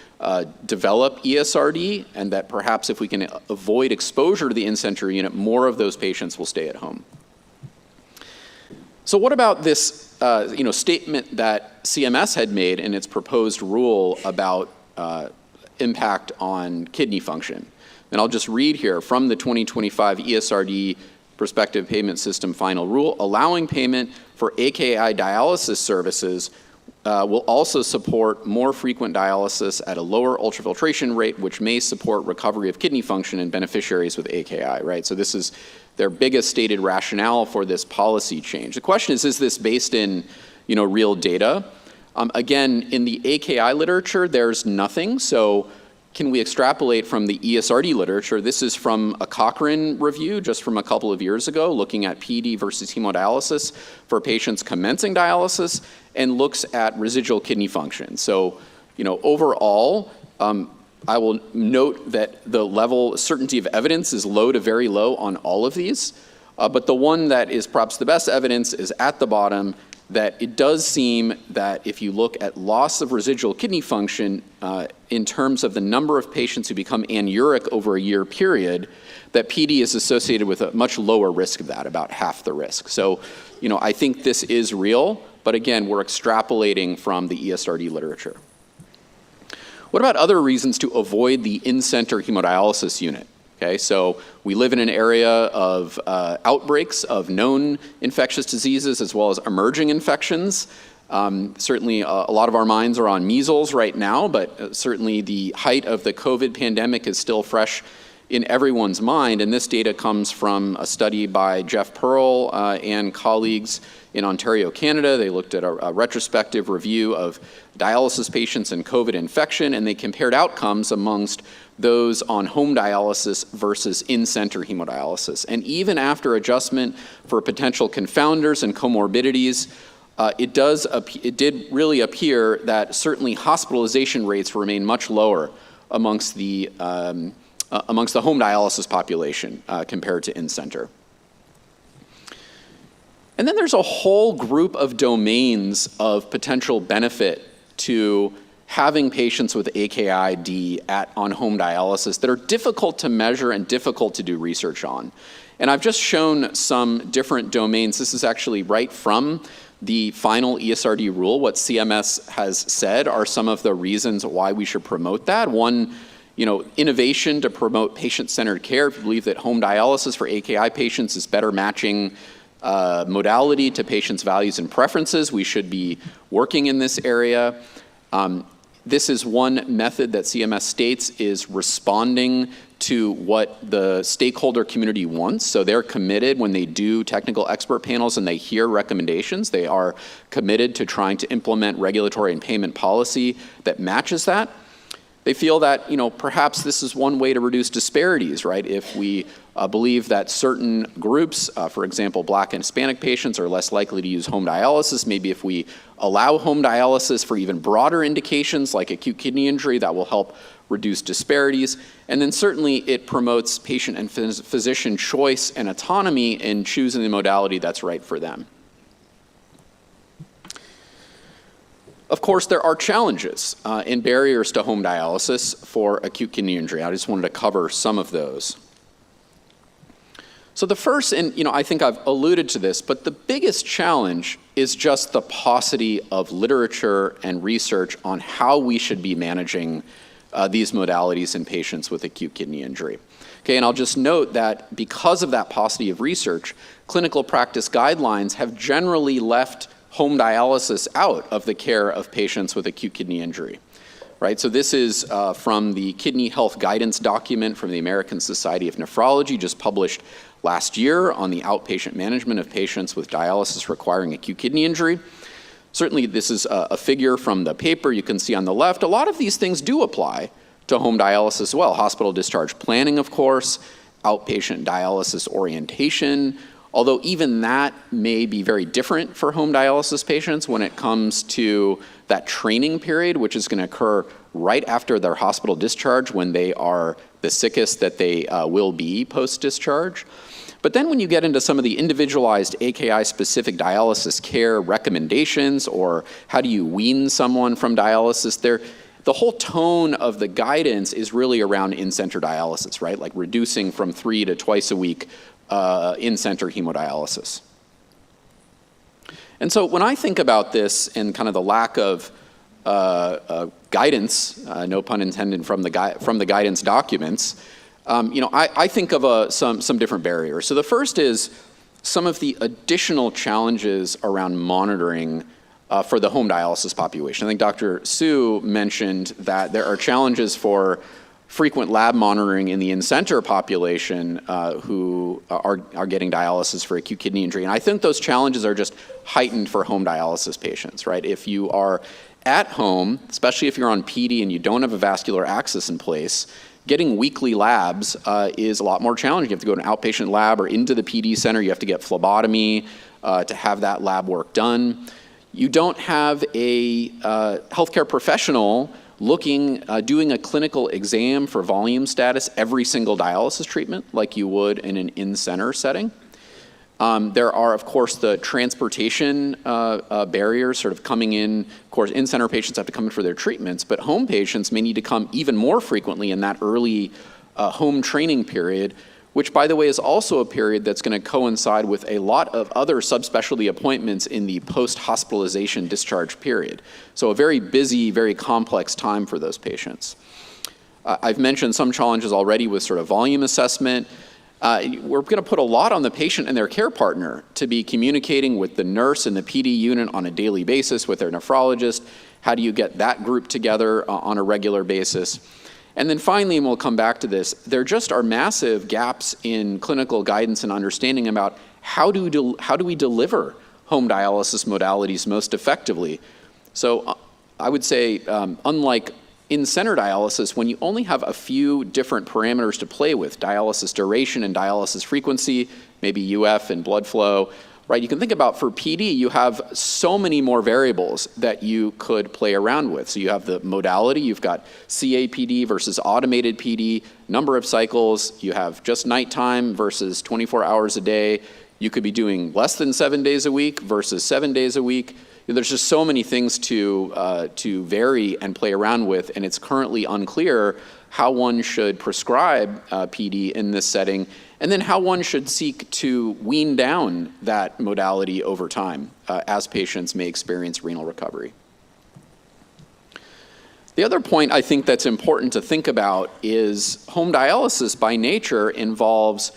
develop ESRD, and that perhaps if we can avoid exposure to the in-center unit, more of those patients will stay at home. So what about this statement that CMS had made in its proposed rule about impact on kidney function? And I'll just read here from the 2025 ESRD Prospective Payment System Final Rule. Allowing payment for AKI dialysis services will also support more frequent dialysis at a lower ultrafiltration rate, which may support recovery of kidney function in beneficiaries with AKI, right? So this is their biggest stated rationale for this policy change. The question is this based in, real data? Again, in the AKI literature, there's nothing. So can we extrapolate from the ESRD literature? This is from a Cochrane review just from a couple of years ago, looking at PD versus hemodialysis for patients commencing dialysis, and looks at residual kidney function. So, overall, I will note that the level certainty of evidence is low to very low on all of these, but the one that is perhaps the best evidence is at the bottom, that it does seem that if you look at loss of residual kidney function in terms of the number of patients who become anuric over a year period, that PD is associated with a much lower risk of that, about half the risk. So, I think this is real, but again, we're extrapolating from the ESRD literature. What about other reasons to avoid the in-center hemodialysis unit? Okay, so we live in an area of outbreaks of known infectious diseases as well as emerging infections. Certainly a lot of our minds are on measles right now, but certainly the height of the COVID pandemic is still fresh in everyone's mind, and this data comes from a study by Jeff Pearl and colleagues in Ontario, Canada. They looked at a retrospective review of dialysis patients and COVID infection, and they compared outcomes amongst those on home dialysis versus in-center hemodialysis. And even after adjustment for potential confounders and comorbidities, it did really appear that certainly hospitalization rates remain much lower amongst the home dialysis population compared to in-center. And then there's a whole group of domains of potential benefit to having patients with AKI-D on home dialysis that are difficult to measure and difficult to do research on. And I've just shown some different domains. This is actually right from the final ESRD rule. What CMS has said are some of the reasons why we should promote that. One, innovation to promote patient-centered care. If you believe that home dialysis for AKI patients is better matching modality to patients' values and preferences, we should be working in this area. This is one method that CMS states is responding to what the stakeholder community wants. So they're committed when they do technical expert panels and they hear recommendations. They are committed to trying to implement regulatory and payment policy that matches that. They feel that, perhaps this is one way to reduce disparities, right? If we believe that certain groups, for example, Black and Hispanic patients, are less likely to use home dialysis, maybe if we allow home dialysis for even broader indications like acute kidney injury, that will help reduce disparities. And then certainly it promotes patient and physician choice and autonomy in choosing the modality that's right for them. Of course, there are challenges and barriers to home dialysis for acute kidney injury. I just wanted to cover some of those. So the first, and I think I've alluded to this, but the biggest challenge is just the paucity of literature and research on how we should be managing these modalities in patients with acute kidney injury. Okay, and I'll just note that because of that paucity of research, clinical practice guidelines have generally left home dialysis out of the care of patients with acute kidney injury, right? So this is from the Kidney Health Guidance document from the American Society of Nephrology, just published last year on the outpatient management of patients with dialysis requiring acute kidney injury. Certainly, this is a figure from the paper you can see on the left. A lot of these things do apply to home dialysis as well. Hospital discharge planning, of course, outpatient dialysis orientation, although even that may be very different for home dialysis patients when it comes to that training period, which is going to occur right after their hospital discharge when they are the sickest that they will be post-discharge. But then when you get into some of the individualized AKI-specific dialysis care recommendations, or how do you wean someone from dialysis, the whole tone of the guidance is really around in-center dialysis, right? Like reducing from 3 to twice a week in-center hemodialysis. And so when I think about this and kind of the lack of guidance, no pun intended, from the guidance documents, I think of some different barriers. So the first is some of the additional challenges around monitoring for the home dialysis population. I think Dr. Su mentioned that there are challenges for frequent lab monitoring in the in-center population who are getting dialysis for acute kidney injury. And I think those challenges are just heightened for home dialysis patients, right? If you are at home, especially if you're on PD and you don't have a vascular access in place, getting weekly labs is a lot more challenging. You have to go to an outpatient lab or into the PD center. You have to get phlebotomy to have that lab work done. You don't have a healthcare professional doing a clinical exam for volume status every single dialysis treatment like you would in an in-center setting. There are, of course, the transportation barriers sort of coming in. Of course, in-center patients have to come in for their treatments, but home patients may need to come even more frequently in that early home training period, which, by the way, is also a period that's going to coincide with a lot of other subspecialty appointments in the post-hospitalization discharge period. So a very busy, very complex time for those patients. I've mentioned some challenges already with sort of volume assessment. We're going to put a lot on the patient and their care partner to be communicating with the nurse in the PD unit on a daily basis with their nephrologist. How do you get that group together on a regular basis? And then finally, and we'll come back to this, there just are massive gaps in clinical guidance and understanding about how do we deliver home dialysis modalities most effectively. So I would say, unlike in-center dialysis, when you only have a few different parameters to play with, dialysis duration and dialysis frequency, maybe UF and blood flow, right? You can think about for PD, you have so many more variables that you could play around with. So you have the modality, you've got CAPD versus automated PD, number of cycles, you have just nighttime versus 24 hours a day. You could be doing less than 7 days a week versus 7 days a week. There's just so many things to vary and play around with, and it's currently unclear how one should prescribe PD in this setting, and then how one should seek to wean down that modality over time as patients may experience renal recovery. The other point I think that's important to think about is home dialysis by nature involves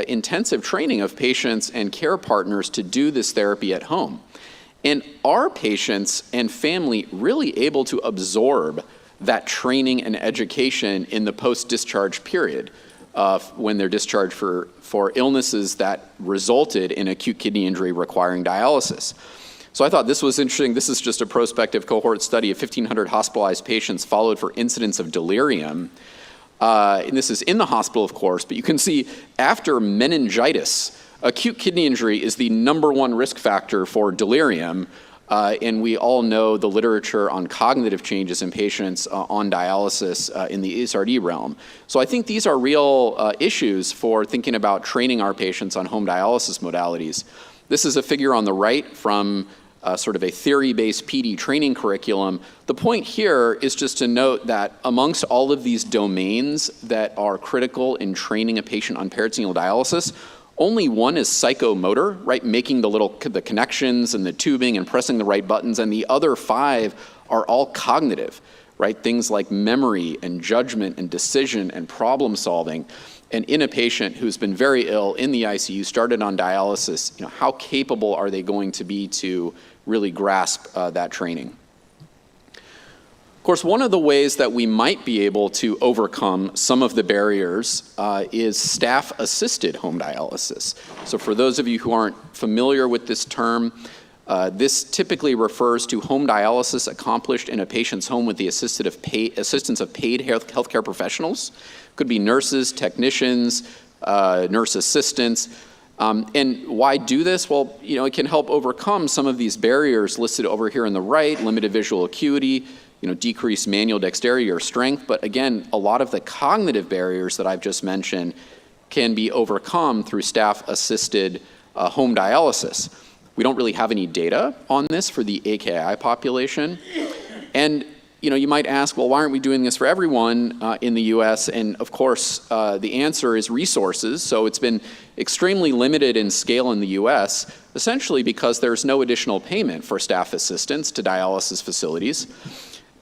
intensive training of patients and care partners to do this therapy at home. And are patients and family really able to absorb that training and education in the post-discharge period when they're discharged for illnesses that resulted in acute kidney injury requiring dialysis? So I thought this was interesting. This is just a prospective cohort study of 1,500 hospitalized patients followed for incidents of delirium. And this is in the hospital, of course, but you can see after meningitis, acute kidney injury is the #1 risk factor for delirium. And we all know the literature on cognitive changes in patients on dialysis in the ESRD realm. So I think these are real issues for thinking about training our patients on home dialysis modalities. This is a figure on the right from sort of a theory-based PD training curriculum. The point here is just to note that amongst all of these domains that are critical in training a patient on peritoneal dialysis, only one is psychomotor, right? Making the connections and the tubing and pressing the right buttons, and the other 5 are all cognitive, right? Things like memory and judgment and decision and problem solving. And in a patient who's been very ill in the ICU, started on dialysis, how capable are they going to be to really grasp that training? Of course, one of the ways that we might be able to overcome some of the barriers is staff-assisted home dialysis. So for those of you who aren't familiar with this term, this typically refers to home dialysis accomplished in a patient's home with the assistance of paid healthcare professionals. Could be nurses, technicians, nurse assistants. And why do this? Well, it can help overcome some of these barriers listed over here on the right: limited visual acuity, decreased manual dexterity or strength. But again, a lot of the cognitive barriers that I've just mentioned can be overcome through staff-assisted home dialysis. We don't really have any data on this for the AKI population. And you might ask, well, why aren't we doing this for everyone in the US? And of course, the answer is resources. So it's been extremely limited in scale in the US, essentially because there's no additional payment for staff assistance to dialysis facilities.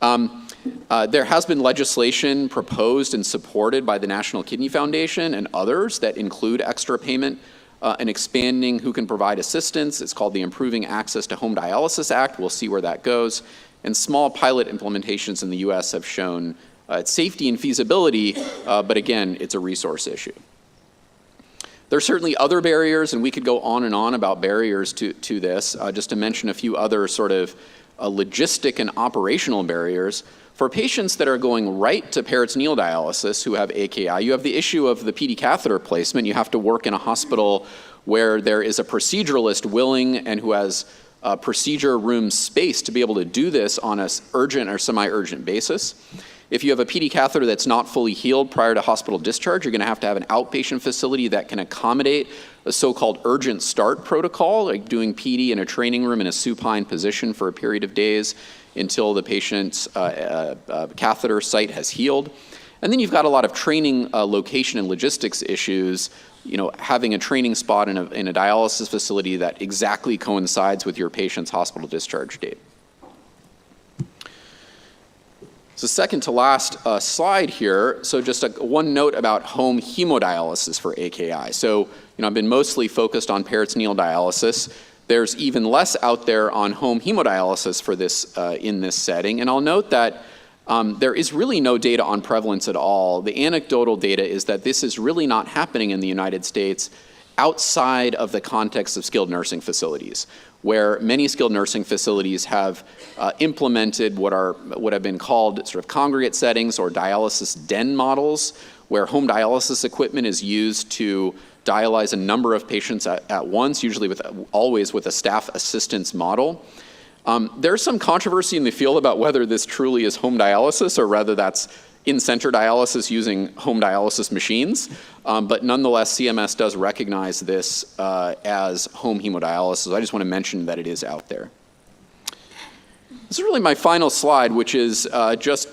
There has been legislation proposed and supported by the National Kidney Foundation and others that include extra payment and expanding who can provide assistance. It's called the Improving Access to Home Dialysis Act. We'll see where that goes. And small pilot implementations in the US have shown its safety and feasibility, but again, it's a resource issue. There are certainly other barriers, and we could go on and on about barriers to this. Just to mention a few other sort of logistic and operational barriers. For patients that are going right to peritoneal dialysis who have AKI, you have the issue of the PD catheter placement. You have to work in a hospital where there is a proceduralist willing and who has procedure room space to be able to do this on an urgent or semi-urgent basis. If you have a PD catheter that's not fully healed prior to hospital discharge, you're going to have an outpatient facility that can accommodate a so-called urgent start protocol, like doing PD in a training room in a supine position for a period of days until the patient's catheter site has healed. And then you've got a lot of training location and logistics issues, having a training spot in a dialysis facility that exactly coincides with your patient's hospital discharge date. So second to last slide here, so just one note about home hemodialysis for AKI. So, I've been mostly focused on peritoneal dialysis. There's even less out there on home hemodialysis for this in this setting. And I'll note that there is really no data on prevalence at all. The anecdotal data is that this is really not happening in the United States outside of the context of skilled nursing facilities, where many skilled nursing facilities have implemented what have been called sort of congregate settings or dialysis den models, where home dialysis equipment is used to dialyze a number of patients at once, usually always with a staff assistance model. There's some controversy in the field about whether this truly is home dialysis or whether that's in-center dialysis using home dialysis machines. But nonetheless, CMS does recognize this as home hemodialysis. I just want to mention that it is out there. This is really my final slide, which is just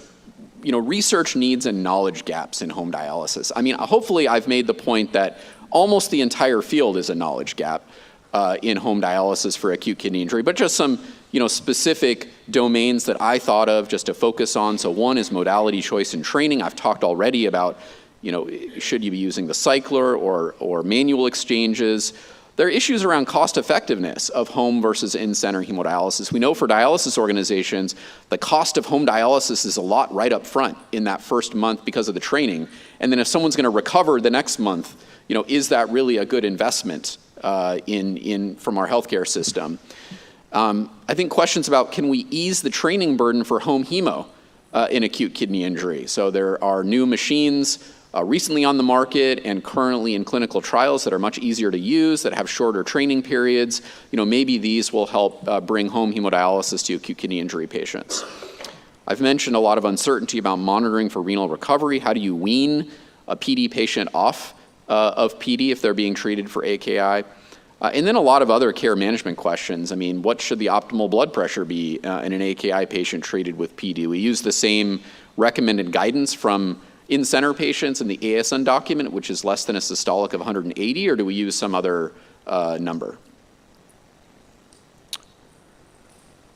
research needs and knowledge gaps in home dialysis. I mean, hopefully I've made the point that almost the entire field is a knowledge gap in home dialysis for acute kidney injury, but just some specific domains that I thought of just to focus on. So one is modality choice and training. I've talked already about, should you be using the cycler or manual exchanges. There are issues around cost effectiveness of home versus in-center hemodialysis. We know for dialysis organizations, the cost of home dialysis is a lot right up front in that first month because of the training. And then if someone's going to recover the next month, is that really a good investment from our healthcare system? I think questions about, can we ease the training burden for home hemo in acute kidney injury? So there are new machines recently on the market and currently in clinical trials that are much easier to use, that have shorter training periods. Maybe these will help bring home hemodialysis to acute kidney injury patients. I've mentioned a lot of uncertainty about monitoring for renal recovery. How do you wean a PD patient off of PD if they're being treated for AKI? And then a lot of other care management questions. I mean, what should the optimal blood pressure be in an AKI patient treated with PD? We use the same recommended guidance from in-center patients in the ASN document, which is less than a systolic of 180, or do we use some other number?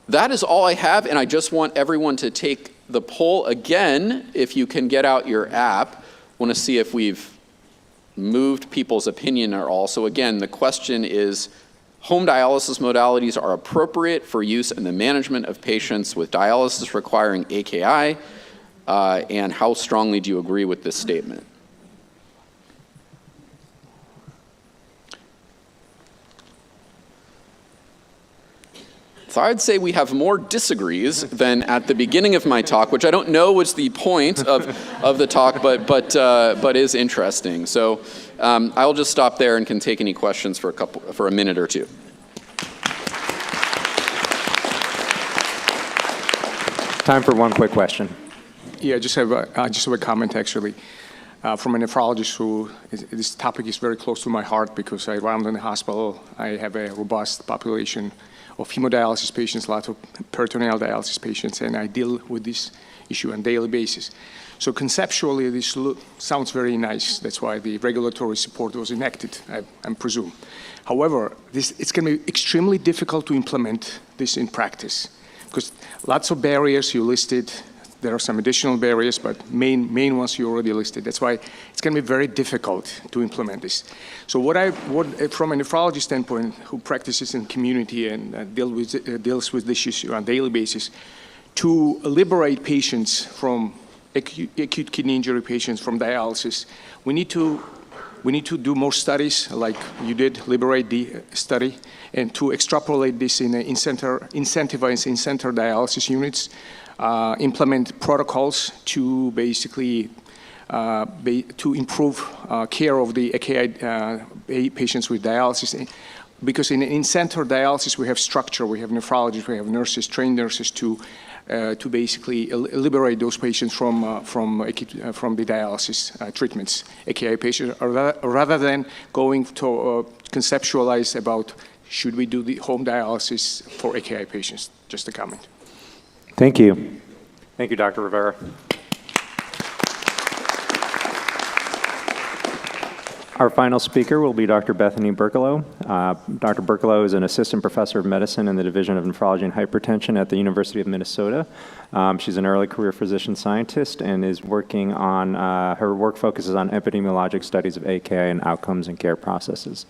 That is all I have, and I just want everyone to take the poll again. If you can get out your app, I want to see if we've moved people's opinion at all. So again, the question is, home dialysis modalities are appropriate for use in the management of patients with dialysis requiring AKI, and how strongly do you agree with this statement? So I'd say we have more disagrees than at the beginning of my talk, which I don't know was the point of the talk, but is interesting. So I'll just stop there and can take any questions for a minute or two.
Time for one quick question.
Yeah, I just have a comment actually from a nephrologist who this topic is very close to my heart because I run in the hospital. I have a robust population of hemodialysis patients, lots of peritoneal dialysis patients, and I deal with this issue on a daily basis. So conceptually, this sounds very nice. That's why the regulatory support was enacted, I presume. However, it's going to be extremely difficult to implement this in practice because lots of barriers you listed. There are some additional barriers, but main ones you already listed. That's why it's going to be very difficult to implement this. So from a nephrology standpoint, who practices in community and deals with this issue on a daily basis, to liberate patients from acute kidney injury patients from dialysis, we need to do more studies like you did, Liberate the study, and to extrapolate this incentivize in-center dialysis units, implement protocols to basically to improve care of the AKI patients with dialysis. Because in in-center dialysis, we have structure, we have nephrologists, we have nurses, trained nurses to basically liberate those patients from the dialysis treatments, AKI patients, rather than going to conceptualize about should we do the home dialysis for AKI patients. Just a comment.
Thank you. Thank you, Dr. Rivera. Our final speaker will be Dr. Bethany Berkalow. Dr. Berkalow is an assistant professor of medicine in the Division of Nephrology and Hypertension at the University of Minnesota. She's an early career physician scientist and is working on, her work focuses on epidemiologic studies of AKI and outcomes and care processes.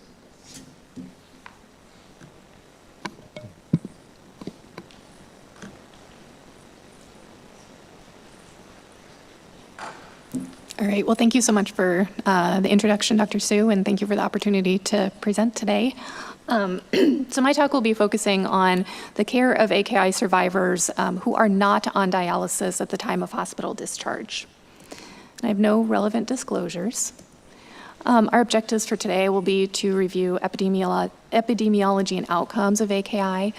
All right, well, thank you so much for the introduction, Dr. Su, and thank you for the opportunity to present today. So my talk will be focusing on the care of AKI survivors who are not on dialysis at the time of hospital discharge. I have no relevant disclosures. Our objectives for today will be to review epidemiology and outcomes of AKI,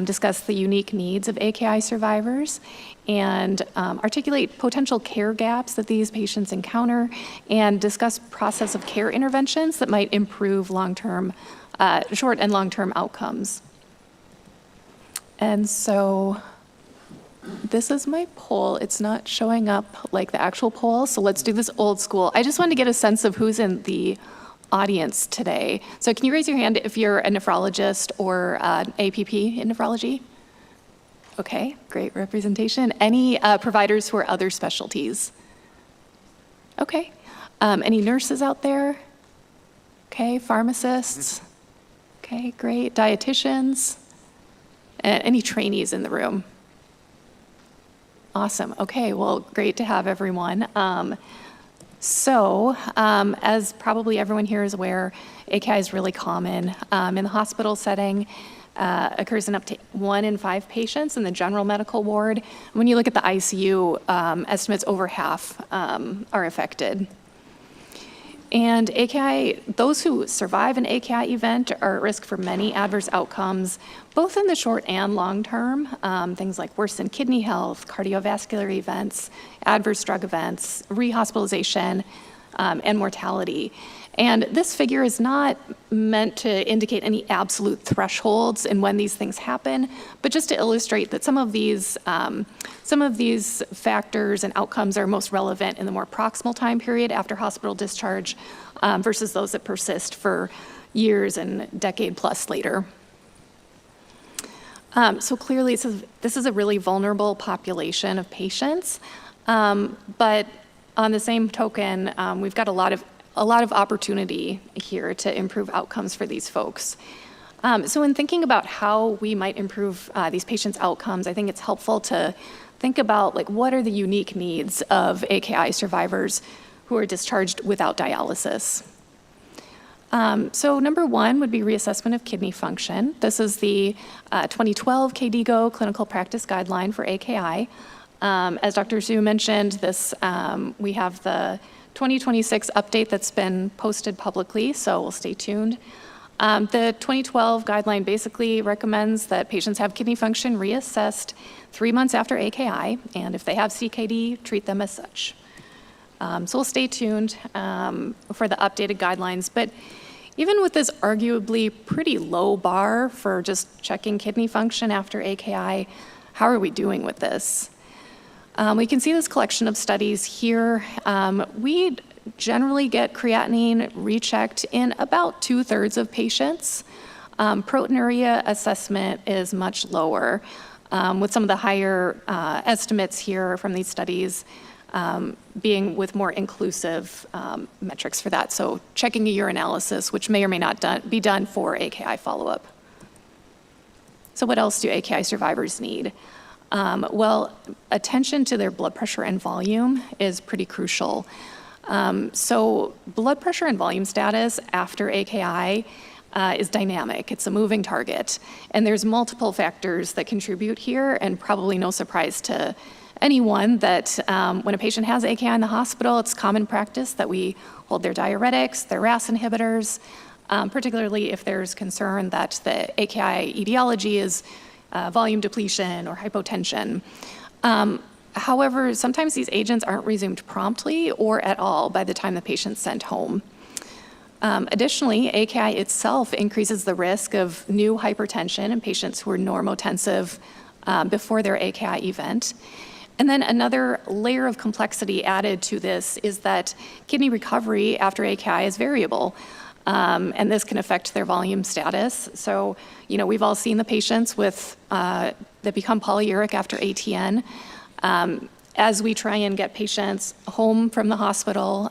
discuss the unique needs of AKI survivors, and articulate potential care gaps that these patients encounter, and discuss process of care interventions that might improve long-term, short and long-term outcomes. And so this is my poll. It's not showing up like the actual poll, so let's do this old school. I just wanted to get a sense of who's in the audience today. So can you raise your hand if you're a nephrologist or an APP in nephrology? Okay, great representation. Any providers who are other specialties? Okay. Any nurses out there? Okay, pharmacists? Okay, great. Dietitians? And any trainees in the room? Awesome. Okay, well, great to have everyone. As probably everyone here is aware, AKI is really common. In the hospital setting, occurs in up to 1 in 5 patients in the general medical ward. When you look at the ICU, estimates over half are affected. And AKI, those who survive an AKI event are at risk for many adverse outcomes, both in the short and long term, things like worsened kidney health, cardiovascular events, adverse drug events, rehospitalization, and mortality. And this figure is not meant to indicate any absolute thresholds in when these things happen, but just to illustrate that some of these factors and outcomes are most relevant in the more proximal time period after hospital discharge versus those that persist for years and decade plus later. So clearly, this is a really vulnerable population of patients, but on the same token, we've got a lot of opportunity here to improve outcomes for these folks. So in thinking about how we might improve these patients' outcomes, I think it's helpful to think about what are the unique needs of AKI survivors who are discharged without dialysis. So number one would be reassessment of kidney function. This is the 2012 KDIGO clinical practice guideline for AKI. As Dr. Zhu mentioned, we have the 2026 update that's been posted publicly, so we'll stay tuned. The 2012 guideline basically recommends that patients have kidney function reassessed 3 months after AKI, and if they have CKD, treat them as such. So we'll stay tuned for the updated guidelines, but even with this arguably pretty low bar for just checking kidney function after AKI, how are we doing with this? We can see this collection of studies here. We generally get creatinine rechecked in about 2/3 of patients. Proteinuria assessment is much lower, with some of the higher estimates here from these studies being with more inclusive metrics for that. So checking a urinalysis, which may or may not be done for AKI follow-up. So what else do AKI survivors need? Well, attention to their blood pressure and volume is pretty crucial. So blood pressure and volume status after AKI is dynamic. It's a moving target. And there's multiple factors that contribute here, and probably no surprise to anyone that when a patient has AKI in the hospital, it's common practice that we hold their diuretics, their RAS inhibitors, particularly if there's concern that the AKI etiology is volume depletion or hypotension. However, sometimes these agents aren't resumed promptly or at all by the time the patient's sent home. Additionally, AKI itself increases the risk of new hypertension in patients who are normotensive before their AKI event. And then another layer of complexity added to this is that kidney recovery after AKI is variable. And this can affect their volume status. So, we've all seen the patients that become polyuric after ATN. As we try and get patients home from the hospital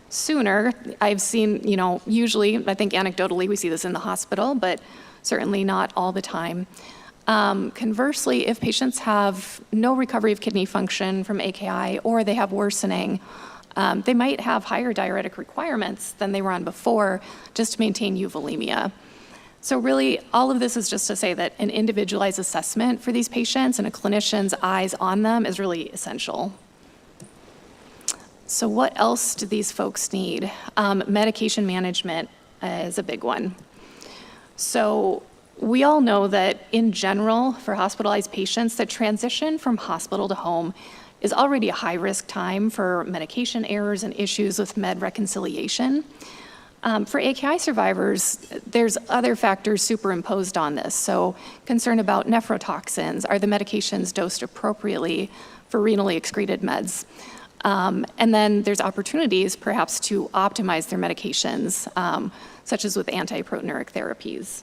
sooner, I've seen, usually, I think anecdotally we see this in the hospital, but certainly not all the time. Conversely, if patients have no recovery of kidney function from AKI or they have worsening, they might have higher diuretic requirements than they were on before just to maintain euvolemia. So really, all of this is just to say that an individualized assessment for these patients and a clinician's eyes on them is really essential. So what else do these folks need? Medication management is a big one. So we all know that in general, for hospitalized patients, the transition from hospital to home is already a high-risk time for medication errors and issues with med reconciliation. For AKI survivors, there's other factors superimposed on this. So concern about nephrotoxins, are the medications dosed appropriately for renally excreted meds? And then there's opportunities perhaps to optimize their medications, such as with antiproteinuric therapies.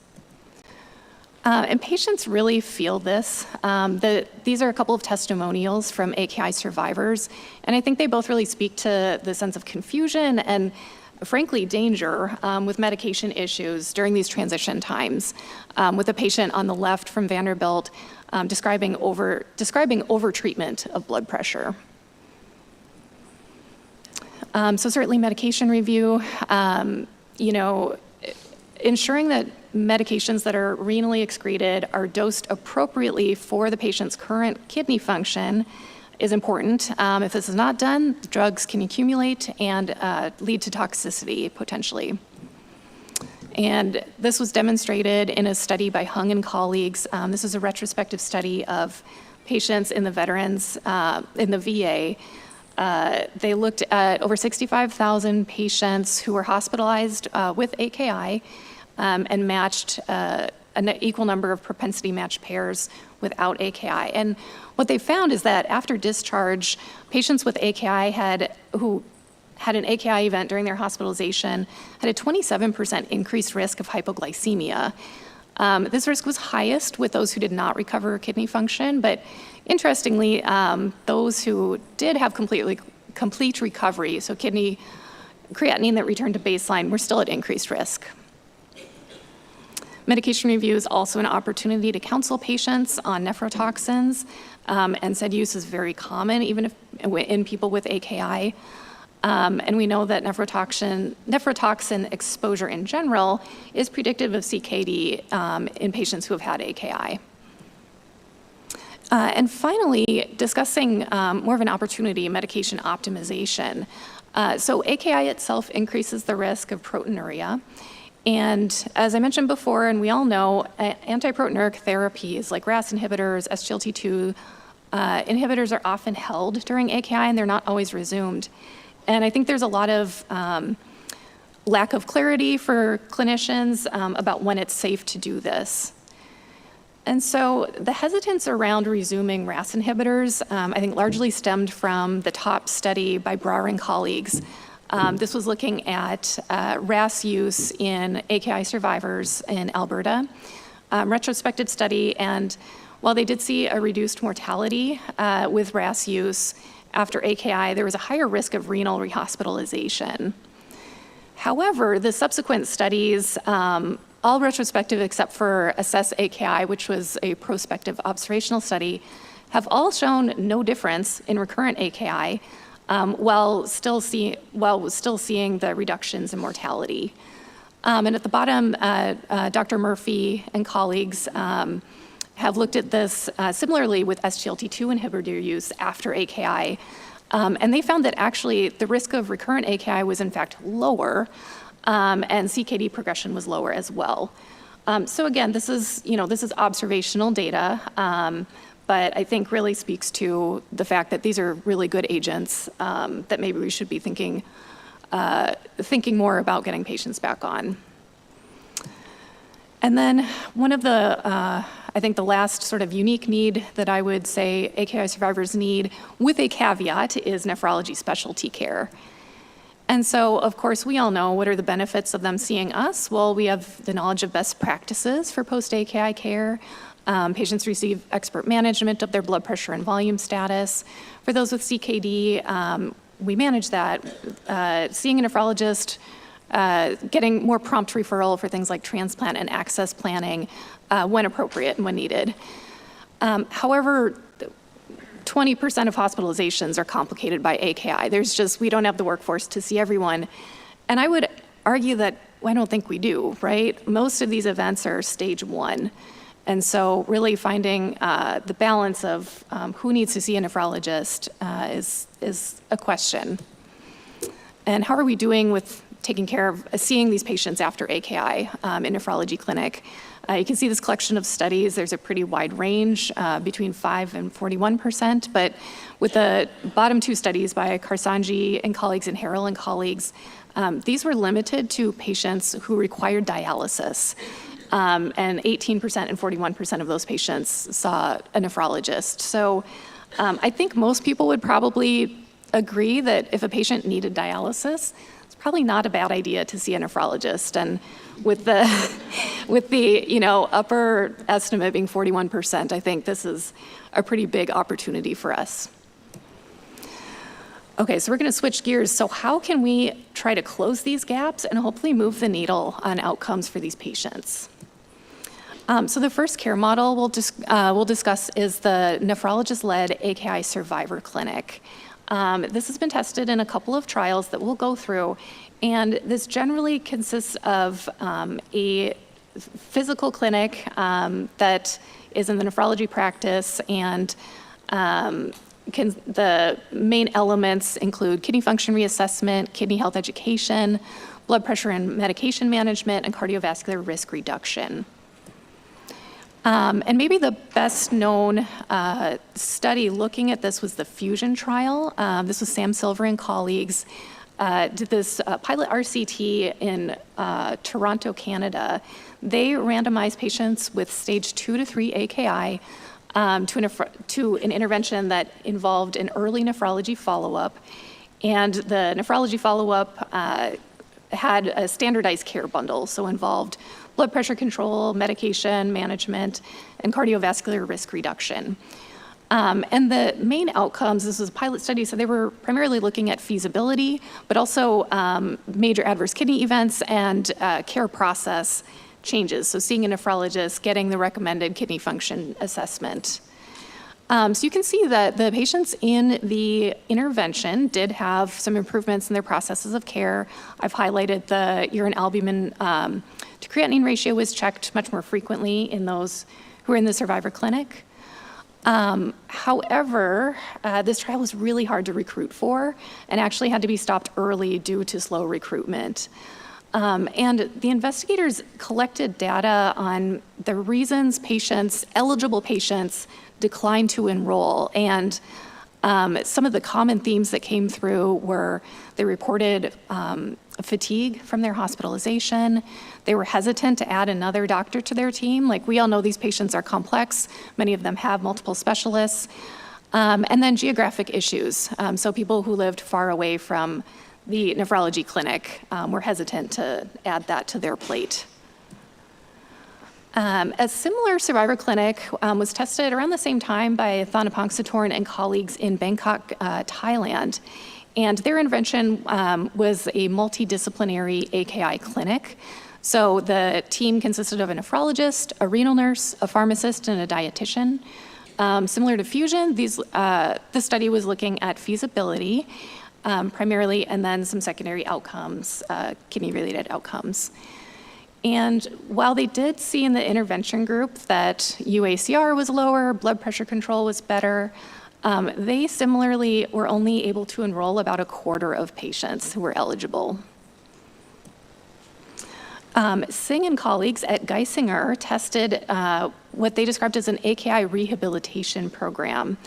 And patients really feel this. These are a couple of testimonials from AKI survivors, and I think they both really speak to the sense of confusion and frankly, danger with medication issues during these transition times, with a patient on the left from Vanderbilt describing over-treatment of blood pressure. So certainly medication review, ensuring that medications that are renally excreted are dosed appropriately for the patient's current kidney function is important. If this is not done, drugs can accumulate and lead to toxicity potentially. And this was demonstrated in a study by Hung and colleagues. This is a retrospective study of patients in the veterans, in the VA. They looked at over 65,000 patients who were hospitalized with AKI and matched an equal number of propensity matched pairs without AKI. And what they found is that after discharge, patients with AKI who had an AKI event during their hospitalization had a 27% increased risk of hypoglycemia. This risk was highest with those who did not recover kidney function, but interestingly, those who did have complete recovery, so kidney creatinine that returned to baseline, were still at increased risk. Medication review is also an opportunity to counsel patients on nephrotoxins. NSAID use is very common, even in people with AKI. And we know that nephrotoxin exposure in general is predictive of CKD in patients who have had AKI. And finally, discussing more of an opportunity, medication optimization. So AKI itself increases the risk of proteinuria. And as I mentioned before, and we all know, antiproteinuric therapies like RAS inhibitors, SGLT2 inhibitors are often held during AKI and they're not always resumed. And I think there's a lot of lack of clarity for clinicians about when it's safe to do this. And so the hesitance around resuming RAS inhibitors, I think largely stemmed from the top study by Brar and colleagues. This was looking at RAS use in AKI survivors in Alberta, retrospective study, and while they did see a reduced mortality with RAS use after AKI, there was a higher risk of renal rehospitalization. However, the subsequent studies, all retrospective except for Assess AKI, which was a prospective observational study, have all shown no difference in recurrent AKI, while still seeing the reductions in mortality. And at the bottom, Dr. Murphy and colleagues have looked at this similarly with SGLT2 inhibitor use after AKI. And they found that actually the risk of recurrent AKI was in fact lower, and CKD progression was lower as well. So again, this is observational data, but I think really speaks to the fact that these are really good agents that maybe we should be thinking more about getting patients back on. And then one of the, I think the last sort of unique need that I would say AKI survivors need, with a caveat, is nephrology specialty care. And so, of course, we all know what are the benefits of them seeing us. Well, we have the knowledge of best practices for post-AKI care. Patients receive expert management of their blood pressure and volume status. For those with CKD, we manage that. Seeing a nephrologist, getting more prompt referral for things like transplant and access planning when appropriate and when needed. However, 20% of hospitalizations are complicated by AKI. We don't have the workforce to see everyone. And I would argue that I don't think we do, right? Most of these events are stage 1. And so really finding the balance of who needs to see a nephrologist is a question. And how are we doing with taking care of seeing these patients after AKI in nephrology clinic? You can see this collection of studies. There's a pretty wide range between 5 and 41%, but with the bottom 2 studies by Karsanji and colleagues and Harrell and colleagues, these were limited to patients who required dialysis. And 18% and 41% of those patients saw a nephrologist. So I think most people would probably agree that if a patient needed dialysis, it's probably not a bad idea to see a nephrologist. And with the upper estimate being 41%, I think this is a pretty big opportunity for us. Okay, so we're going to switch gears. So how can we try to close these gaps and hopefully move the needle on outcomes for these patients? So the first care model we'll discuss is the nephrologist-led AKI survivor clinic. This has been tested in a couple of trials that we'll go through, and this generally consists of a physical clinic that is in the nephrology practice, and the main elements include kidney function reassessment, kidney health education, blood pressure and medication management, and cardiovascular risk reduction. And maybe the best known study looking at this was the Fusion trial. This was Sam Silver and colleagues did this pilot RCT in Toronto, Canada. They randomized patients with stage 2 to 3 AKI to an intervention that involved an early nephrology follow-up. And the nephrology follow-up had a standardized care bundle, so involved blood pressure control, medication management, and cardiovascular risk reduction. And the main outcomes, this was a pilot study, so they were primarily looking at feasibility, but also major adverse kidney events and care process changes. So seeing a nephrologist, getting the recommended kidney function assessment. So you can see that the patients in the intervention did have some improvements in their processes of care. I've highlighted the urine albumin to creatinine ratio was checked much more frequently in those who were in the survivor clinic. However, this trial was really hard to recruit for and actually had to be stopped early due to slow recruitment. And the investigators collected data on the reasons eligible patients declined to enroll. And some of the common themes that came through were they reported fatigue from their hospitalization. They were hesitant to add another doctor to their team. Like, we all know these patients are complex. Many of them have multiple specialists. And then geographic issues. So people who lived far away from the nephrology clinic were hesitant to add that to their plate. A similar survivor clinic was tested around the same time by Thanapangsatoorn and colleagues in Bangkok, Thailand. And their intervention was a multidisciplinary AKI clinic. So the team consisted of a nephrologist, a renal nurse, a pharmacist, and a dietitian. Similar to Fusion, the study was looking at feasibility primarily, and then some secondary outcomes, kidney-related outcomes. And while they did see in the intervention group that UACR was lower, blood pressure control was better, they similarly were only able to enroll about a quarter of patients who were eligible. Singh and colleagues at Geisinger tested what they described as an AKI rehabilitation program.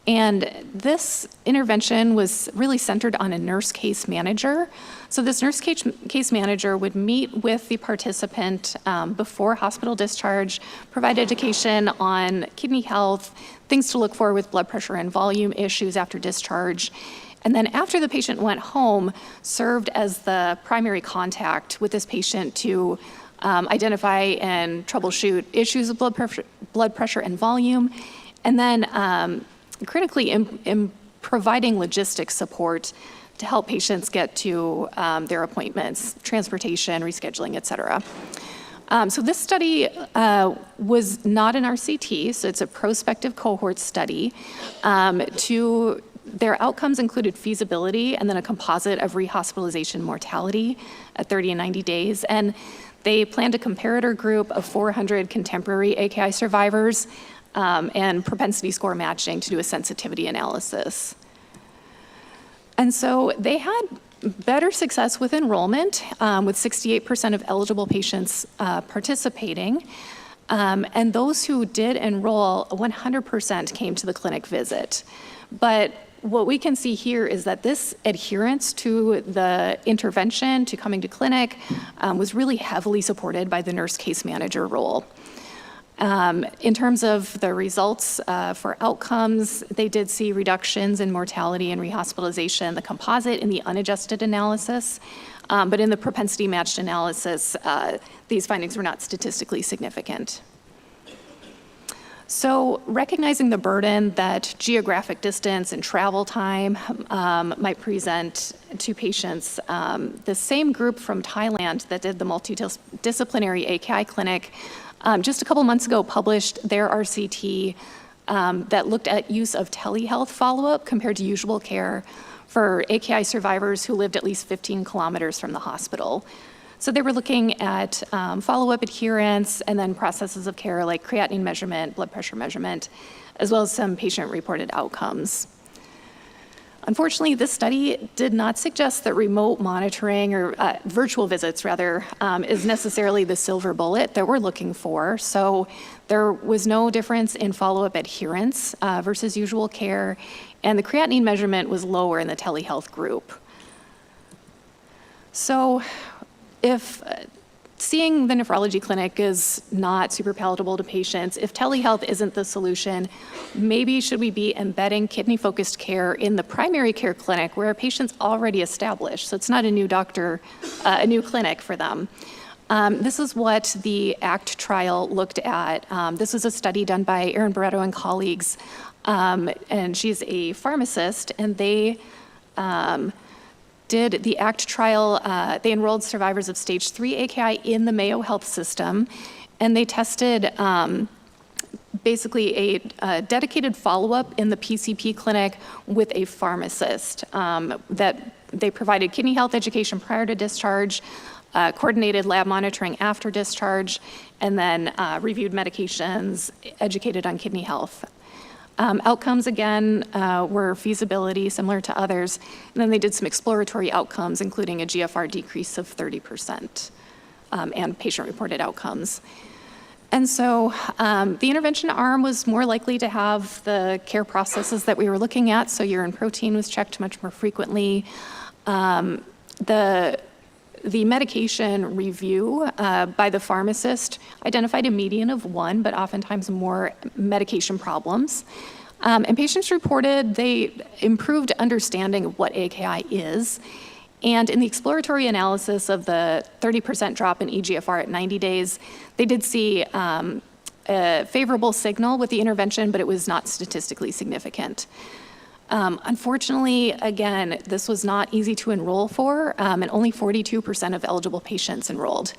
And this intervention was really centered on a nurse case manager. So this nurse case manager would meet with the participant before hospital discharge, provide education on kidney health, things to look for with blood pressure and volume issues after discharge. And then after the patient went home, served as the primary contact with this patient to identify and troubleshoot issues of blood pressure and volume. And then critically in providing logistics support to help patients get to their appointments, transportation, rescheduling, et cetera. So this study was not an RCT, so it's a prospective cohort study. Their outcomes included feasibility and then a composite of rehospitalization mortality at 30 and 90 days. And they planned a comparator group of 400 contemporary AKI survivors and propensity score matching to do a sensitivity analysis. And so they had better success with enrollment, with 68% of eligible patients participating. And those who did enroll, 100% came to the clinic visit. But what we can see here is that this adherence to the intervention, to coming to clinic, was really heavily supported by the nurse case manager role. In terms of the results for outcomes, they did see reductions in mortality and rehospitalization, the composite in the unadjusted analysis, but in the propensity matched analysis, these findings were not statistically significant. So recognizing the burden that geographic distance and travel time might present to patients, the same group from Thailand that did the multidisciplinary AKI clinic just a couple months ago published their RCT that looked at use of telehealth follow-up compared to usual care for AKI survivors who lived at least 15 kilometers from the hospital. So they were looking at follow-up adherence and then processes of care like creatinine measurement, blood pressure measurement, as well as some patient-reported outcomes. Unfortunately, this study did not suggest that remote monitoring or virtual visits, rather, is necessarily the silver bullet that we're looking for. So there was no difference in follow-up adherence versus usual care, and the creatinine measurement was lower in the telehealth group. So if seeing the nephrology clinic is not super palatable to patients, if telehealth isn't the solution, maybe should we be embedding kidney-focused care in the primary care clinic where a patient's already established, so it's not a new doctor, a new clinic for them. This is what the ACT trial looked at. This was a study done by Erin Barreto and colleagues, and she's a pharmacist, and they did the ACT trial. They enrolled survivors of stage 3 AKI in the Mayo Health System, and they tested basically a dedicated follow-up in the PCP clinic with a pharmacist that they provided kidney health education prior to discharge, coordinated lab monitoring after discharge, and then reviewed medications, educated on kidney health. Outcomes, again, were feasibility, similar to others. And then they did some exploratory outcomes, including a GFR decrease of 30% and patient-reported outcomes. And so the intervention arm was more likely to have the care processes that we were looking at, so urine protein was checked much more frequently. The medication review by the pharmacist identified a median of 1, but oftentimes more medication problems. And patients reported they improved understanding of what AKI is. And in the exploratory analysis of the 30% drop in eGFR at 90 days, they did see a favorable signal with the intervention, but it was not statistically significant. Unfortunately, again, this was not easy to enroll for, and only 42% of eligible patients enrolled.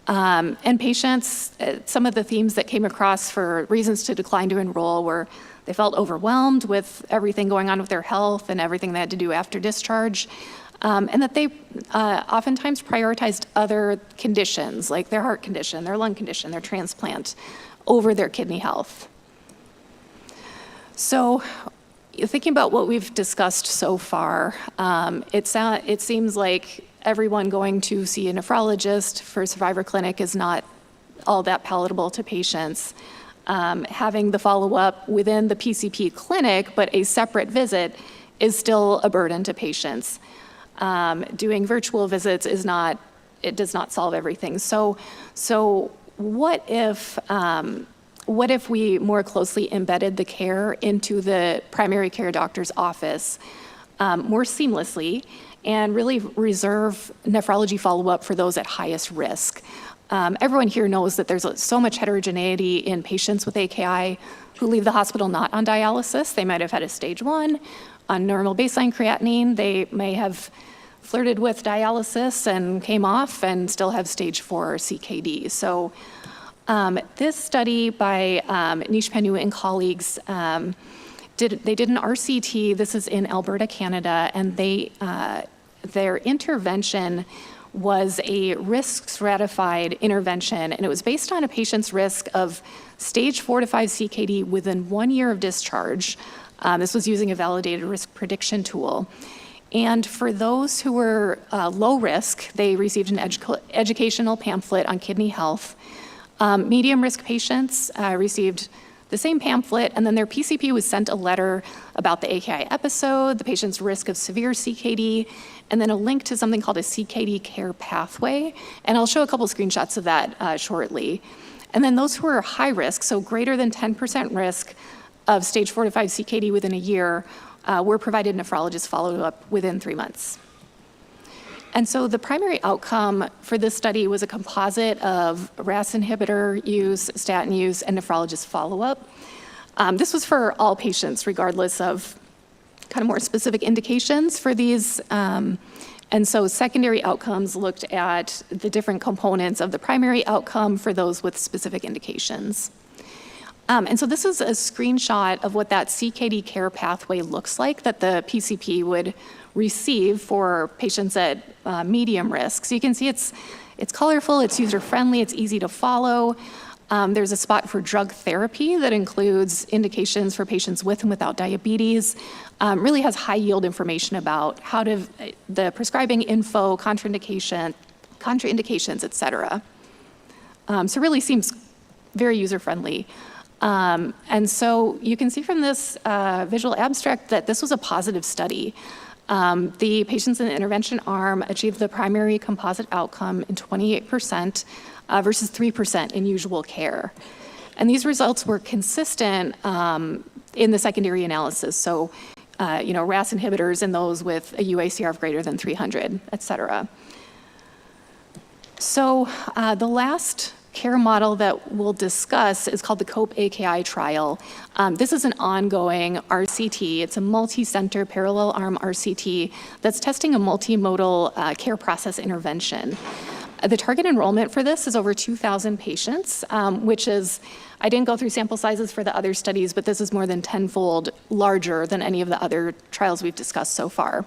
And patients, some of the themes that came across for reasons to decline to enroll were they felt overwhelmed with everything going on with their health and everything they had to do after discharge, and that they oftentimes prioritized other conditions, like their heart condition, their lung condition, their transplant, over their kidney health. So, thinking about what we've discussed so far, it seems like everyone going to see a nephrologist for a survivor clinic is not all that palatable to patients. Having the follow-up within the PCP clinic, but a separate visit, is still a burden to patients. Doing virtual visits does not solve everything. So what if we more closely embedded the care into the primary care doctor's office more seamlessly and really reserve nephrology follow-up for those at highest risk? Everyone here knows that there's so much heterogeneity in patients with AKI who leave the hospital not on dialysis. They might have had a stage 1 on normal baseline creatinine. They may have flirted with dialysis and came off and still have stage 4 CKD. So this study by Nish Penu and colleagues, they did an RCT. This is in Alberta, Canada, and their intervention was a risk-stratified intervention, and it was based on a patient's risk of stage 4 to 5 CKD within 1 year of discharge. This was using a validated risk prediction tool. And for those who were low risk, they received an educational pamphlet on kidney health. Medium risk patients received the same pamphlet, and then their PCP was sent a letter about the AKI episode, the patient's risk of severe CKD, and then a link to something called a CKD care pathway. And I'll show a couple screenshots of that shortly. And then those who are high risk, so greater than 10% risk of stage 4 to 5 CKD within a year, were provided nephrologist follow-up within 3 months. And so the primary outcome for this study was a composite of RAS inhibitor use, statin use, and nephrologist follow-up. This was for all patients, regardless of kind of more specific indications for these. And so secondary outcomes looked at the different components of the primary outcome for those with specific indications. And so this is a screenshot of what that CKD care pathway looks like that the PCP would receive for patients at medium risk. So you can see it's colorful, it's user-friendly, it's easy to follow. There's a spot for drug therapy that includes indications for patients with and without diabetes. Really has high yield information about how to, the prescribing info, contraindications, et cetera. So really seems very user-friendly. And so you can see from this visual abstract that this was a positive study. The patients in the intervention arm achieved the primary composite outcome in 28% versus 3% in usual care. And these results were consistent in the secondary analysis. So, RAS inhibitors in those with a UACR of greater than 300, et cetera. So the last care model that we'll discuss is called the COPE-AKI trial. This is an ongoing RCT. It's a multi-center parallel arm RCT that's testing a multimodal care process intervention. The target enrollment for this is over 2,000 patients, which is, I didn't go through sample sizes for the other studies, but this is more than tenfold larger than any of the other trials we've discussed so far.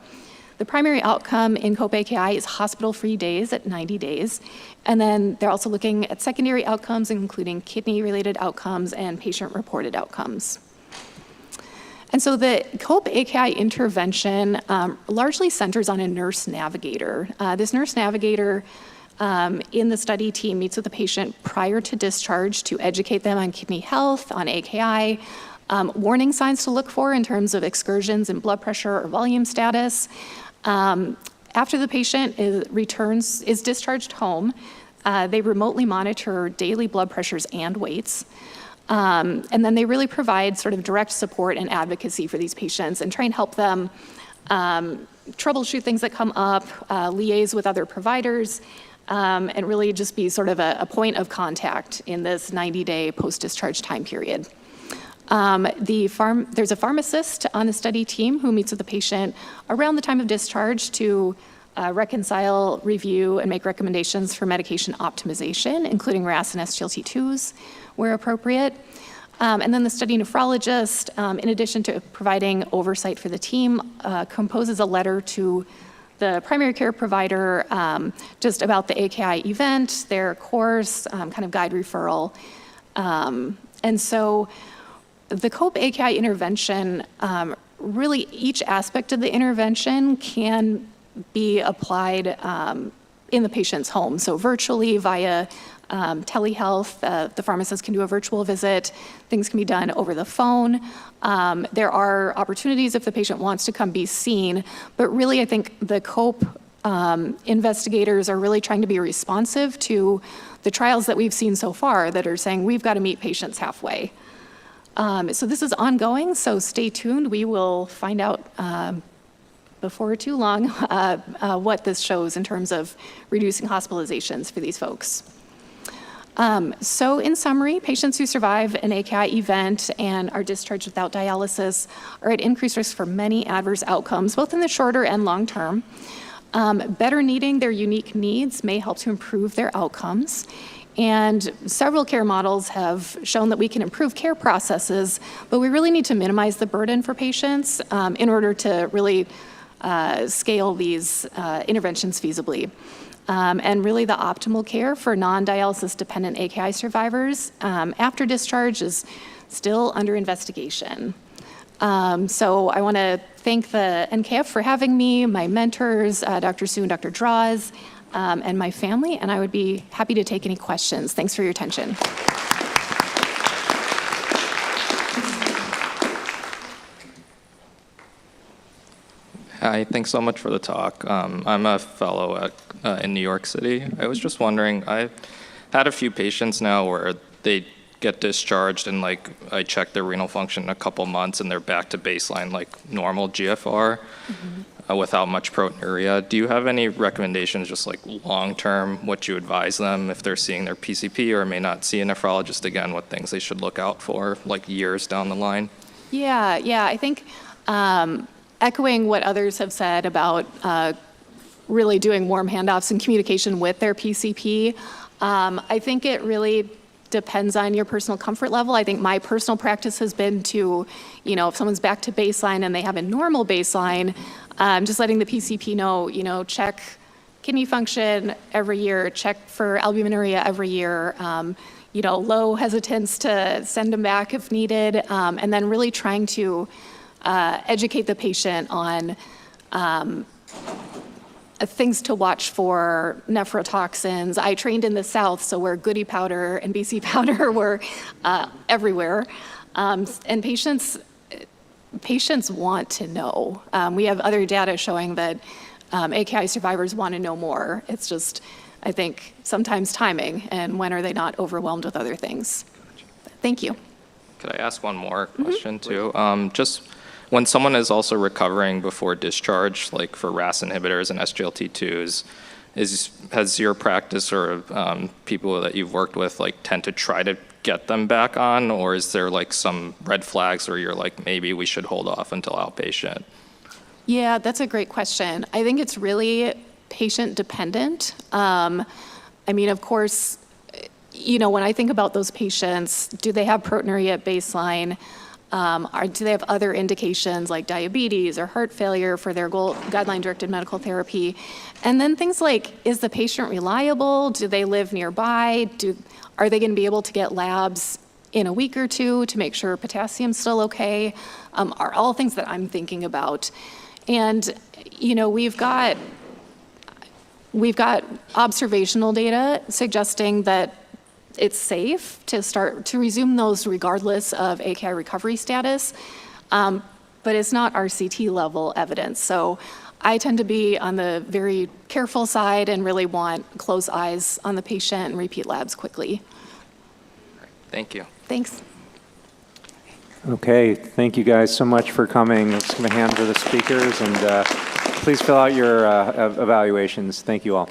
The primary outcome in COPE-AKI is hospital-free days at 90 days. And then they're also looking at secondary outcomes, including kidney-related outcomes and patient-reported outcomes. And so the COPE-AKI intervention largely centers on a nurse navigator. This nurse navigator in the study team meets with the patient prior to discharge to educate them on kidney health, on AKI, warning signs to look for in terms of excursions in blood pressure or volume status. After the patient is discharged home, they remotely monitor daily blood pressures and weights. And then they really provide sort of direct support and advocacy for these patients and try and help them troubleshoot things that come up, liaise with other providers, and really just be sort of a point of contact in this 90-day post-discharge time period. There's a pharmacist on the study team who meets with the patient around the time of discharge to reconcile, review, and make recommendations for medication optimization, including RAS and SGLT2s where appropriate. And then the study nephrologist, in addition to providing oversight for the team, composes a letter to the primary care provider just about the AKI event, their course, kind of guide referral. And so the COPE-AKI intervention, really each aspect of the intervention can be applied in the patient's home. So virtually via telehealth, the pharmacist can do a virtual visit. Things can be done over the phone. There are opportunities if the patient wants to come be seen, but really I think the COPE investigators are really trying to be responsive to the trials that we've seen so far that are saying we've got to meet patients halfway. So this is ongoing, so stay tuned. We will find out before too long what this shows in terms of reducing hospitalizations for these folks. So in summary, patients who survive an AKI event and are discharged without dialysis are at increased risk for many adverse outcomes, both in the shorter and long term. Better meeting their unique needs may help to improve their outcomes. And several care models have shown that we can improve care processes, but we really need to minimize the burden for patients in order to really scale these interventions feasibly. And really the optimal care for non-dialysis dependent AKI survivors after discharge is still under investigation. So I want to thank the NKF for having me, my mentors, Dr. Sue and Dr. Draws, and my family, and I would be happy to take any questions. Thanks for your attention.
Hi, thanks so much for the talk. I'm a fellow in New York City. I was just wondering, I've had a few patients now where they get discharged and I check their renal function in a couple months and they're back to baseline, like normal GFR. without much proteinuria. Do you have any recommendations, just like long-term, what you advise them if they're seeing their PCP or may not see a nephrologist, again, what things they should look out for, like years down the line?
Yeah, I think echoing what others have said about really doing warm handoffs and communication with their PCP, I think it really depends on your personal comfort level. I think my personal practice has been to, if someone's back to baseline and they have a normal baseline, just letting the PCP know, check kidney function every year, check for albuminuria every year, low hesitance to send them back if needed, and then really trying to educate the patient on things to watch for, nephrotoxins. I trained in the South, so where goody powder and BC powder were everywhere. And patients want to know. We have other data showing that AKI survivors want to know more. It's just, I think, sometimes timing, and when are they not overwhelmed with other things. Thank you.
Could I ask one more question too? Just when someone is also recovering before discharge, like for RAS inhibitors and SGLT2s, has your practice or people that you've worked with tend to try to get them back on, or is there some red flags where you're maybe we should hold off until outpatient?
Yeah, that's a great question. I think it's really patient dependent. Of course, when I think about those patients, do they have proteinuria at baseline? Do they have other indications like diabetes or heart failure for their guideline-directed medical therapy? And then things like, is the patient reliable? Do they live nearby? Are they going to be able to get labs in a week or two to make sure potassium's still okay? Are all things that I'm thinking about. And, we've got observational data suggesting that it's safe to resume those regardless of AKI recovery status, but it's not RCT level evidence. So I tend to be on the very careful side and really want close eyes on the patient and repeat labs quickly.
Thank you.
Thanks.
Okay, thank you guys so much for coming. Let's give a hand for the speakers, and please fill out your evaluations. Thank you all.